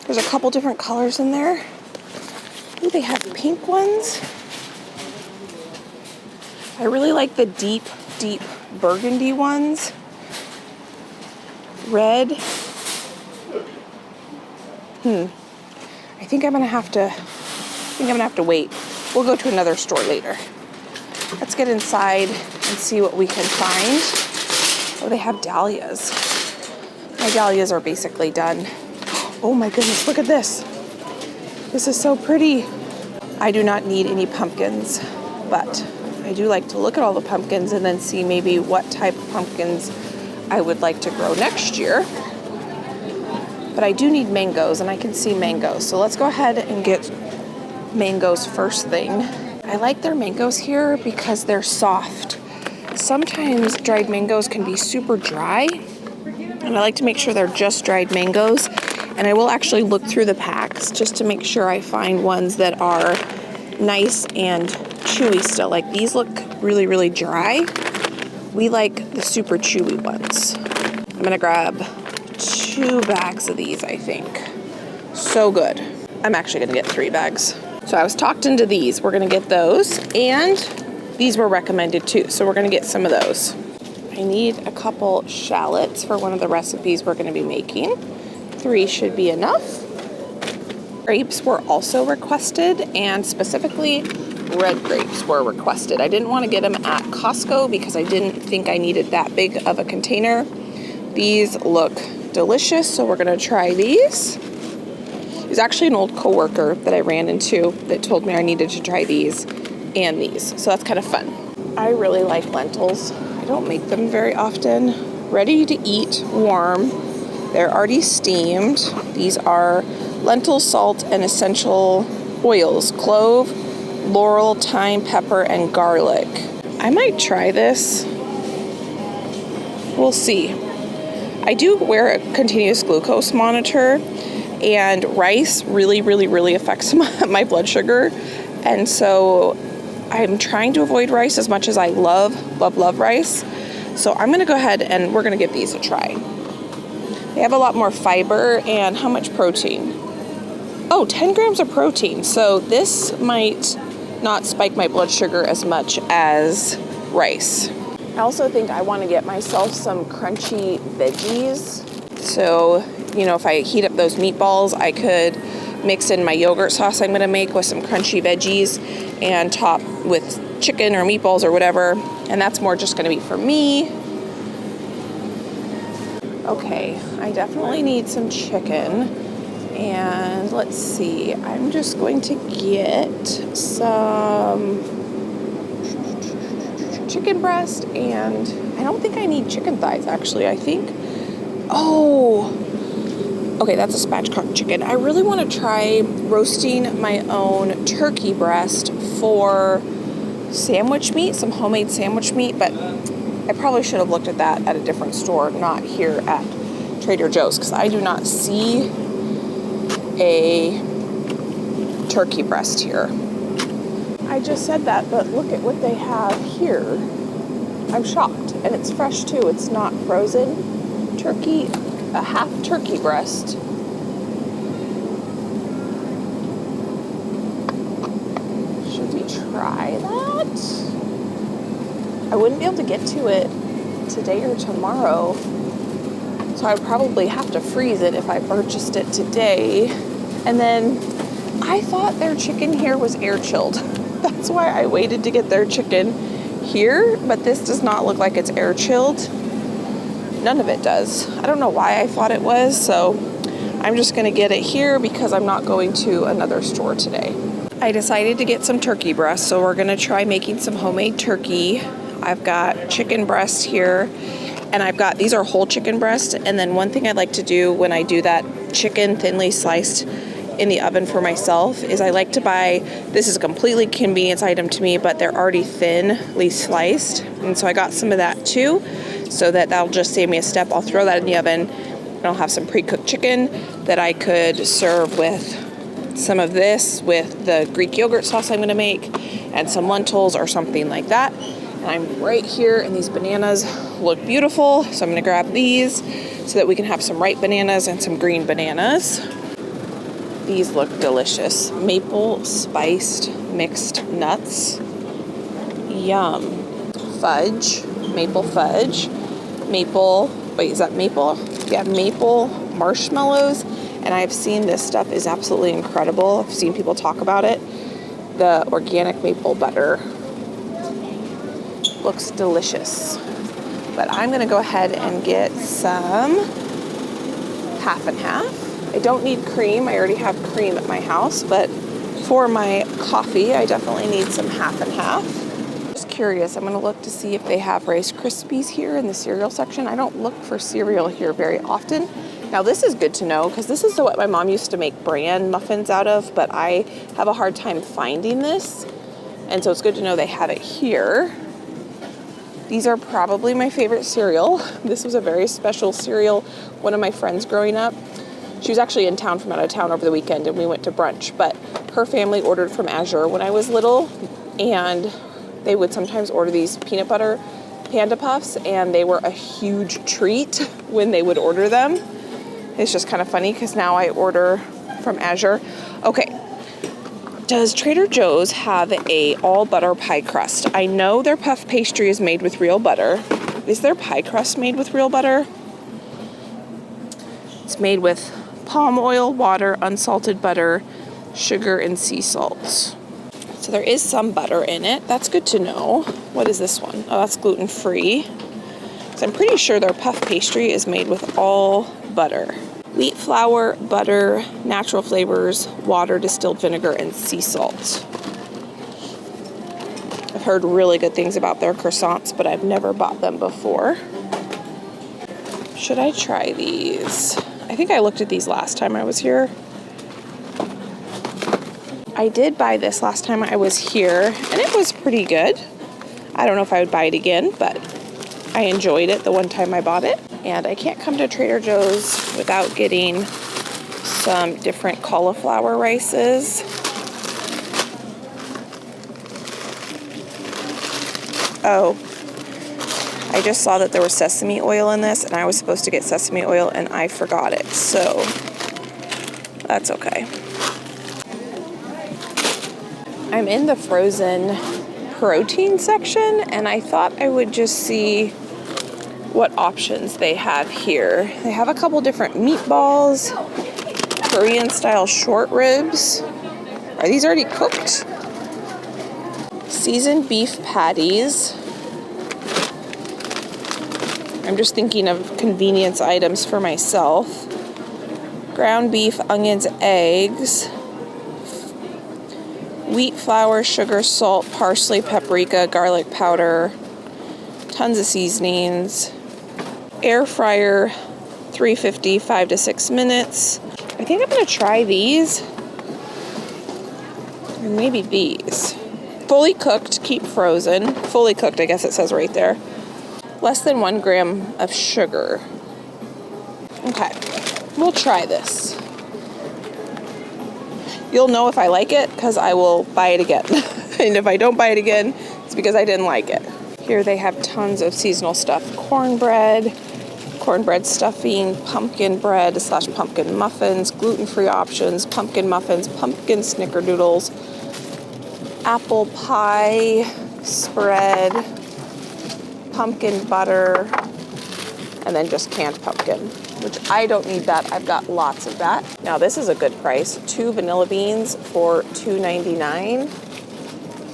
[SPEAKER 1] There's a couple different colors in there. Ooh, they have pink ones. I really like the deep, deep burgundy ones. Red. I think I'm gonna have to wait. We'll go to another store later. Let's get inside and see what we can find. Oh, they have dahlias. My dahlias are basically done. Oh my goodness, look at this. This is so pretty. I do not need any pumpkins, but I do like to look at all the pumpkins and then see maybe what type of pumpkins I would like to grow next year. But I do need mangoes, and I can see mangoes. So let's go ahead and get mangoes first thing. I like their mangoes here because they're soft. Sometimes dried mangoes can be super dry, and I like to make sure they're just dried mangoes. And I will actually look through the packs just to make sure I find ones that are nice and chewy still. Like these look really, really dry. We like the super chewy ones. I'm gonna grab 2 bags of these, I think. So good. I'm actually gonna get 3 bags. So I was talked into these. We're gonna get those, and these were recommended too. So we're gonna get some of those. I need a couple shallots for one of the recipes we're gonna be making. 3 should be enough. Grapes were also requested, and specifically red grapes were requested. I didn't want to get them at Costco because I didn't think I needed that big of a container. These look delicious, so we're gonna try these. It was actually an old coworker that I ran into that told me I needed to try these and these, so that's kind of fun. I really like lentils. I don't make them very often. Ready to eat, warm. They're already steamed. These are lentil, salt, and essential oils: clove, laurel, thyme, pepper, and garlic. I might try this. We'll see. I do wear a continuous glucose monitor, and rice really, really, really affects my blood sugar. And so I'm trying to avoid rice as much as I love rice. So I'm gonna go ahead and we're gonna give these a try. They have a lot more fiber, and how much protein? Oh, 10 grams of protein. So this might not spike my blood sugar as much as rice. I also think I want to get myself some crunchy veggies. So, you know, if I heat up those meatballs, I could mix in my yogurt sauce I'm going to make with some crunchy veggies and top with chicken or meatballs or whatever, and that's more just gonna be for me. Okay, I definitely need some chicken, and let's see, I'm just going to get some chicken breast, and I don't think I need chicken thighs actually. I think, oh, okay, that's a spatchcock chicken. I really want to try roasting my own turkey breast for sandwich meat, some homemade sandwich meat, but I probably should have looked at that at a different store, not here at Trader Joe's, because I do not see a turkey breast here. I just said that, but look at what they have here. I'm shocked, and it's fresh too. It's not frozen. Turkey, a half turkey breast. Should we try that? I wouldn't be able to get to it today or tomorrow, so I'd probably have to freeze it if I purchased it today. And then I thought their chicken here was air chilled. That's why I waited to get their chicken here, but this does not look like it's air chilled. None of it does. I don't know why I thought it was, so I'm just gonna get it here because I'm not going to another store today. I decided to get some turkey breast, so we're gonna try making some homemade turkey. I've got chicken breast here, and I've got, these are whole chicken breast, and then one thing I like to do when I do that chicken thinly sliced in the oven for myself is I like to buy, this is a completely convenience item to me, but they're already thinly sliced, and so I got some of that too, so that'll just save me a step. I'll throw that in the oven, and I'll have some pre-cooked chicken that I could serve with some of this, with the Greek yogurt sauce I'm gonna make, and some lentils or something like that. And I'm right here, and these bananas look beautiful, so I'm gonna grab these so that we can have some ripe bananas and some green bananas. These look delicious. Maple spiced mixed nuts. Yum. Fudge, maple fudge, maple, wait, is that maple? Yeah, maple marshmallows. And I've seen this stuff is absolutely incredible. I've seen people talk about it. The organic maple butter looks delicious. But I'm gonna go ahead and get some half and half. I don't need cream. I already have cream at my house, but for my coffee, I definitely need some half and half. Just curious, I'm gonna look to see if they have Rice Krispies here in the cereal section. I don't look for cereal here very often. Now this is good to know, because this is what my mom used to make bran muffins out of, but I have a hard time finding this. And so it's good to know they have it here. These are probably my favorite cereal. This was a very special cereal. One of my friends growing up, she was actually in town from out of town over the weekend, and we went to brunch, but her family ordered from Azure when I was little, and they would sometimes order these peanut butter Panda Puffs, and they were a huge treat when they would order them. It's just kind of funny because now I order from Azure. Okay, does Trader Joe's have a all butter pie crust? I know their puff pastry is made with real butter. Is their pie crust made with real butter? It's made with palm oil, water, unsalted butter, sugar, and sea salt. So there is some butter in it. That's good to know. What is this one? Oh, that's gluten-free. So I'm pretty sure their puff pastry is made with all butter. Wheat flour, butter, natural flavors, water, distilled vinegar, and sea salt. I've heard really good things about their croissants, but I've never bought them before. Should I try these? I think I looked at these last time I was here. I did buy this last time I was here, and it was pretty good. I don't know if I would buy it again, but I enjoyed it the one time I bought it. And I can't come to Trader Joe's without getting some different cauliflower rices. Oh, I just saw that there was sesame oil in this, and I was supposed to get sesame oil, and I forgot it, so that's okay. I'm in the frozen protein section, and I thought I would just see what options they have here. They have a couple different meatballs, Korean style short ribs. Are these already cooked? Seasoned beef patties. I'm just thinking of convenience items for myself. Ground beef, onions, eggs. Wheat flour, sugar, salt, parsley, paprika, garlic powder. Tons of seasonings. Air fryer, 350, 5 to 6 minutes. I think I'm gonna try these. Or maybe these. Fully cooked, keep frozen. Fully cooked, I guess it says right there. Less than 1 gram of sugar. Okay, we'll try this. You'll know if I like it because I will buy it again. And if I don't buy it again, it's because I didn't like it. Here they have tons of seasonal stuff. Cornbread stuffing, pumpkin bread / pumpkin muffins, gluten-free options, pumpkin muffins, pumpkin snickerdoodles, apple pie spread, pumpkin butter, and then just canned pumpkin, which I don't need that. I've got lots of that. Now this is a good price. 2 vanilla beans for $2.99.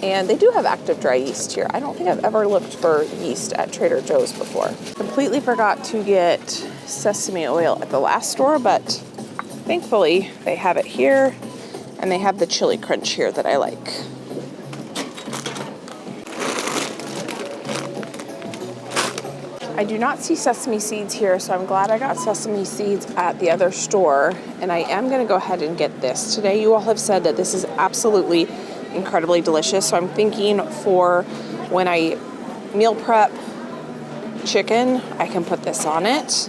[SPEAKER 1] And they do have active dry yeast here. I don't think I've ever looked for yeast at Trader Joe's before. Completely forgot to get sesame oil at the last store, but thankfully they have it here, and they have the chili crunch here that I like. I do not see sesame seeds here, so I'm glad I got sesame seeds at the other store, and I am gonna go ahead and get this today. You all have said that this is absolutely incredibly delicious, so I'm thinking for when I meal prep chicken, I can put this on it.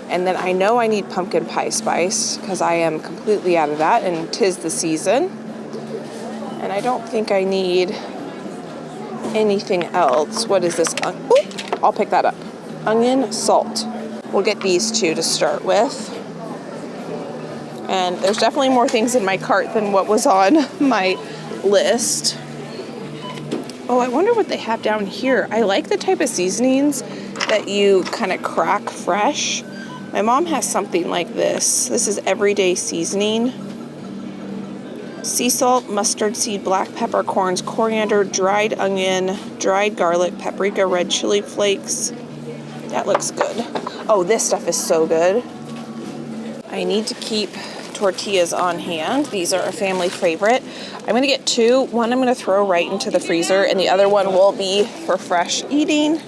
[SPEAKER 1] And then I know I need pumpkin pie spice because I am completely out of that, and 'tis the season. And I don't think I need anything else. What is this? I'll pick that up. Onion, salt. We'll get these two to start with. And there's definitely more things in my cart than what was on my list. Oh, I wonder what they have down here. I like the type of seasonings that you kind of crack fresh. My mom has something like this. This is everyday seasoning. Sea salt, mustard seed, black peppercorns, coriander, dried onion, dried garlic, paprika, red chili flakes. That looks good. Oh, this stuff is so good. I need to keep tortillas on hand. These are a family favorite. I'm gonna get 2. One I'm gonna throw right into the freezer, and the other one will be for fresh eating.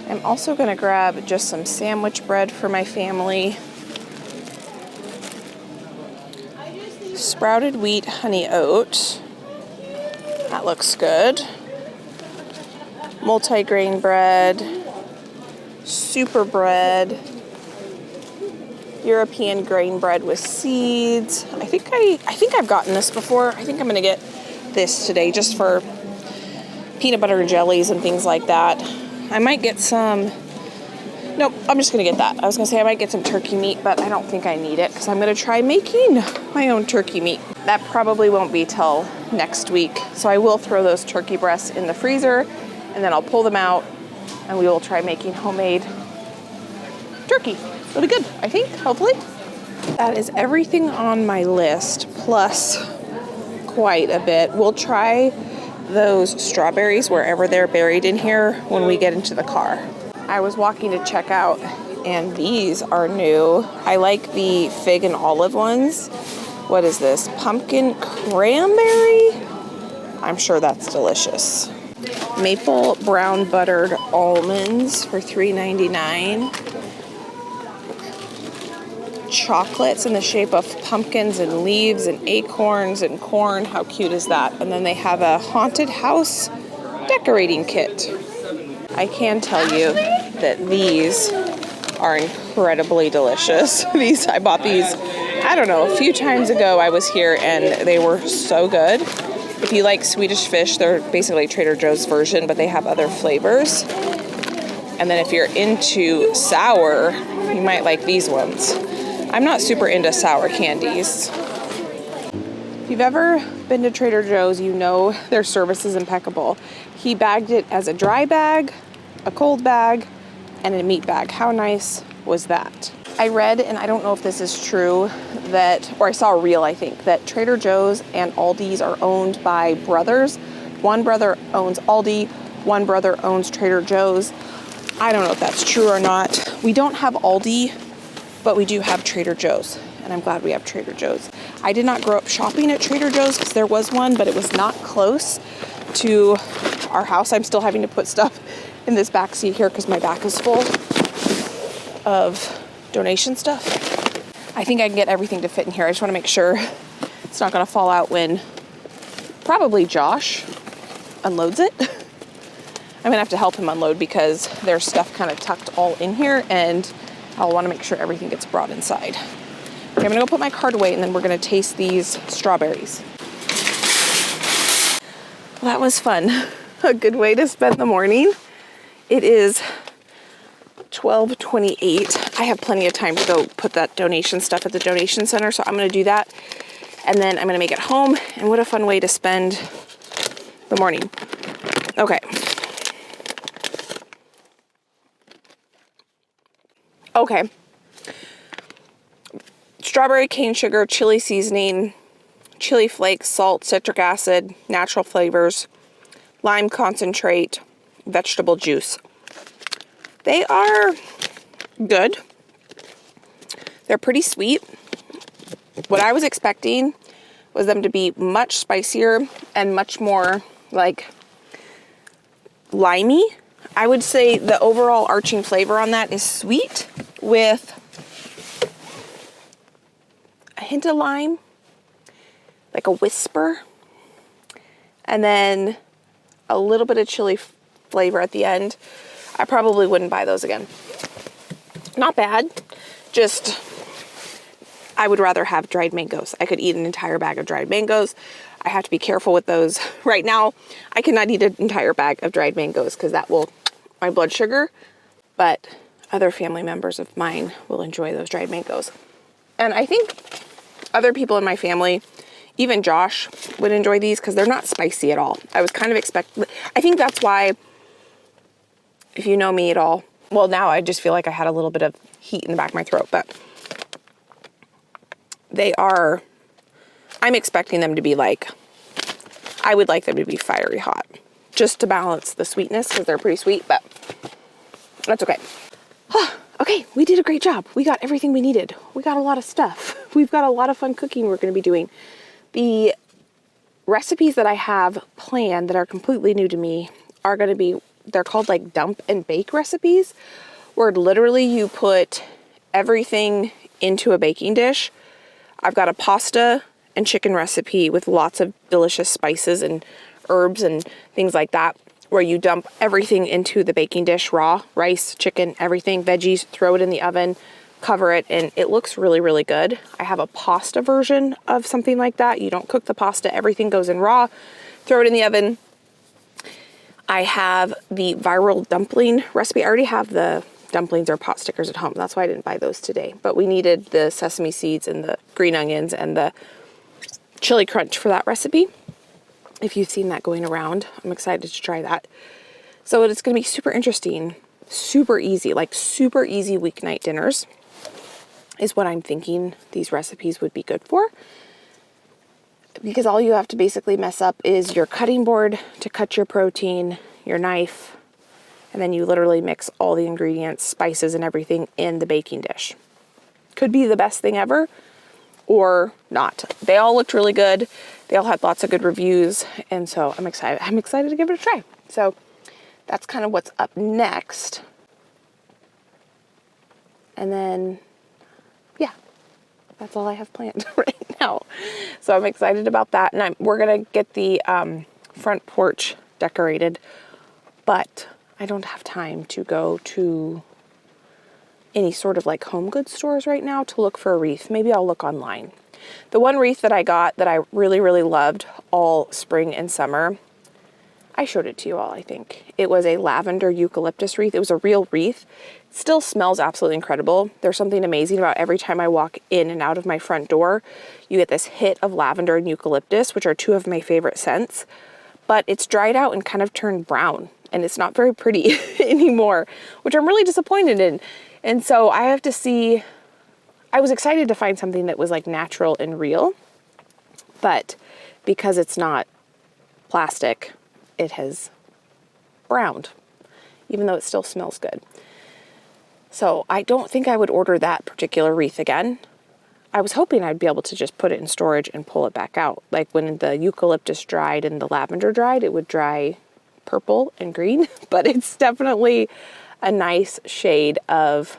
[SPEAKER 1] I'm also gonna grab just some sandwich bread for my family. Sprouted wheat honey oat. That looks good. Multi-grain bread. Super bread. European grain bread with seeds. I think I've gotten this before. I think I'm gonna get this today just for peanut butter and jellies and things like that. I might get some, nope, I'm just gonna get that. I was gonna say I might get some turkey meat, but I don't think I need it because I'm gonna try making my own turkey meat. That probably won't be till next week. So I will throw those turkey breasts in the freezer, and then I'll pull them out and we will try making homemade turkey. It'll be good, I think, hopefully. That is everything on my list, plus quite a bit. We'll try those strawberries wherever they're buried in here when we get into the car. I was walking to check out, and these are new. I like the fig and olive ones. What is this? Pumpkin cranberry? I'm sure that's delicious. Maple brown buttered almonds for $3.99. Chocolates in the shape of pumpkins and leaves and acorns and corn. How cute is that? And then they have a haunted house decorating kit. I can tell you that these are incredibly delicious. I bought these, I don't know, a few times ago I was here and they were so good. If you like Swedish fish, they're basically Trader Joe's version, but they have other flavors. And then if you're into sour, you might like these ones. I'm not super into sour candies. If you've ever been to Trader Joe's, you know their service is impeccable. He bagged it as a dry bag, a cold bag, and a meat bag. How nice was that? I read, and I don't know if this is true, that, or I saw a reel, I think, that Trader Joe's and Aldi's are owned by brothers. One brother owns Aldi, one brother owns Trader Joe's. I don't know if that's true or not. We don't have Aldi, but we do have Trader Joe's, and I'm glad we have Trader Joe's. I did not grow up shopping at Trader Joe's because there was one, but it was not close to our house. I'm still having to put stuff in this back seat here because my back is full of donation stuff. I think I can get everything to fit in here. I just want to make sure it's not going to fall out when probably Josh unloads it. I'm going to have to help him unload because there's stuff kind of tucked all in here, and I'll want to make sure everything gets brought inside. Okay, I'm going to go put my cart away, and then we're going to taste these strawberries. Well, that was fun. A good way to spend the morning. It is 12:28. I have plenty of time to go put that donation stuff at the donation center, so I'm going to do that, and then I'm going to make it home. And what a fun way to spend the morning. Okay. Okay. Strawberry cane sugar, chili seasoning, chili flakes, salt, citric acid, natural flavors, lime concentrate, vegetable juice. They are good. They're pretty sweet. What I was expecting was them to be much spicier and much more like limey. I would say the overall arching flavor on that is sweet with a hint of lime, like a whisper, and then a little bit of chili flavor at the end. I probably wouldn't buy those again. Not bad, just I would rather have dried mangoes. I could eat an entire bag of dried mangoes. I have to be careful with those. Right now, I cannot eat an entire bag of dried mangoes because that will my blood sugar, but other family members of mine will enjoy those dried mangoes. And I think other people in my family, even Josh, would enjoy these because they're not spicy at all. I was kind of expecting, I think that's why, if you know me at all, well, now I just feel like I had a little bit of heat in the back of my throat, but they are, I'm expecting them to be like, I would like them to be fiery hot, just to balance the sweetness because they're pretty sweet, but that's okay. Okay, we did a great job. We got everything we needed. We got a lot of stuff. We've got a lot of fun cooking we're going to be doing. The recipes that I have planned that are completely new to me are going to be, they're called like dump and bake recipes, where literally you put everything into a baking dish. I've got a pasta and chicken recipe with lots of delicious spices and herbs and things like that, where you dump everything into the baking dish raw, rice, chicken, everything, veggies, throw it in the oven, cover it, and it looks really, really good. I have a pasta version of something like that. You don't cook the pasta, everything goes in raw, throw it in the oven. I have the viral dumpling recipe. I already have the dumplings or pot stickers at home. That's why I didn't buy those today. But we needed the sesame seeds and the green onions and the chili crunch for that recipe. If you've seen that going around, I'm excited to try that. So it's going to be super interesting, super easy, like super easy weeknight dinners is what I'm thinking these recipes would be good for. Because all you have to basically mess up is your cutting board to cut your protein, your knife, and then you literally mix all the ingredients, spices, and everything in the baking dish. Could be the best thing ever, or not. They all looked really good. They all had lots of good reviews, and so I'm excited. I'm excited to give it a try. So that's kind of what's up next. And then, yeah, that's all I have planned right now. So I'm excited about that, and we're gonna get the front porch decorated, but I don't have time to go to any sort of like home goods stores right now to look for a wreath. Maybe I'll look online. The one wreath that I got that I really, really loved all spring and summer, I showed it to you all, I think. It was a lavender eucalyptus wreath. It was a real wreath. It still smells absolutely incredible. There's something amazing about every time I walk in and out of my front door, you get this hit of lavender and eucalyptus, which are two of my favorite scents, but it's dried out and kind of turned brown, and it's not very pretty anymore, which I'm really disappointed in. And so I have to see, I was excited to find something that was like natural and real, but because it's not plastic, it has browned, even though it still smells good. So I don't think I would order that particular wreath again. I was hoping I'd be able to just put it in storage and pull it back out. Like when the eucalyptus dried and the lavender dried, it would dry purple and green, but it's definitely a nice shade of,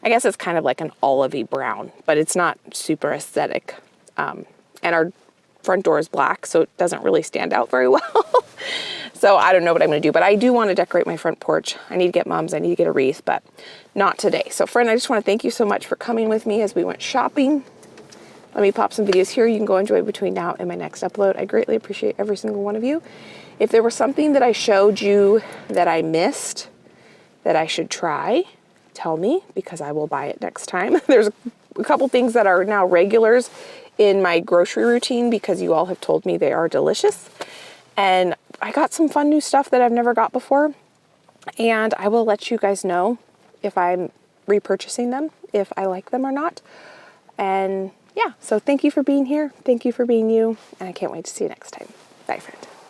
[SPEAKER 1] I guess it's kind of like an olivey brown, but it's not super aesthetic. And our front door is black, so it doesn't really stand out very well. So I don't know what I'm going to do, but I do want to decorate my front porch. I need to get mums, I need to get a wreath, but not today. So friend, I just want to thank you so much for coming with me as we went shopping. Let me pop some videos here you can go enjoy between now and my next upload. I greatly appreciate every single one of you. If there was something that I showed you that I missed that I should try, tell me, because I will buy it next time. There's a couple things that are now regulars in my grocery routine because you all have told me they are delicious. And I got some fun new stuff that I've never got before. And I will let you guys know if I'm repurchasing them, if I like them or not. And yeah, so thank you for being here. Thank you for being you. And I can't wait to see you next time. Bye, friend.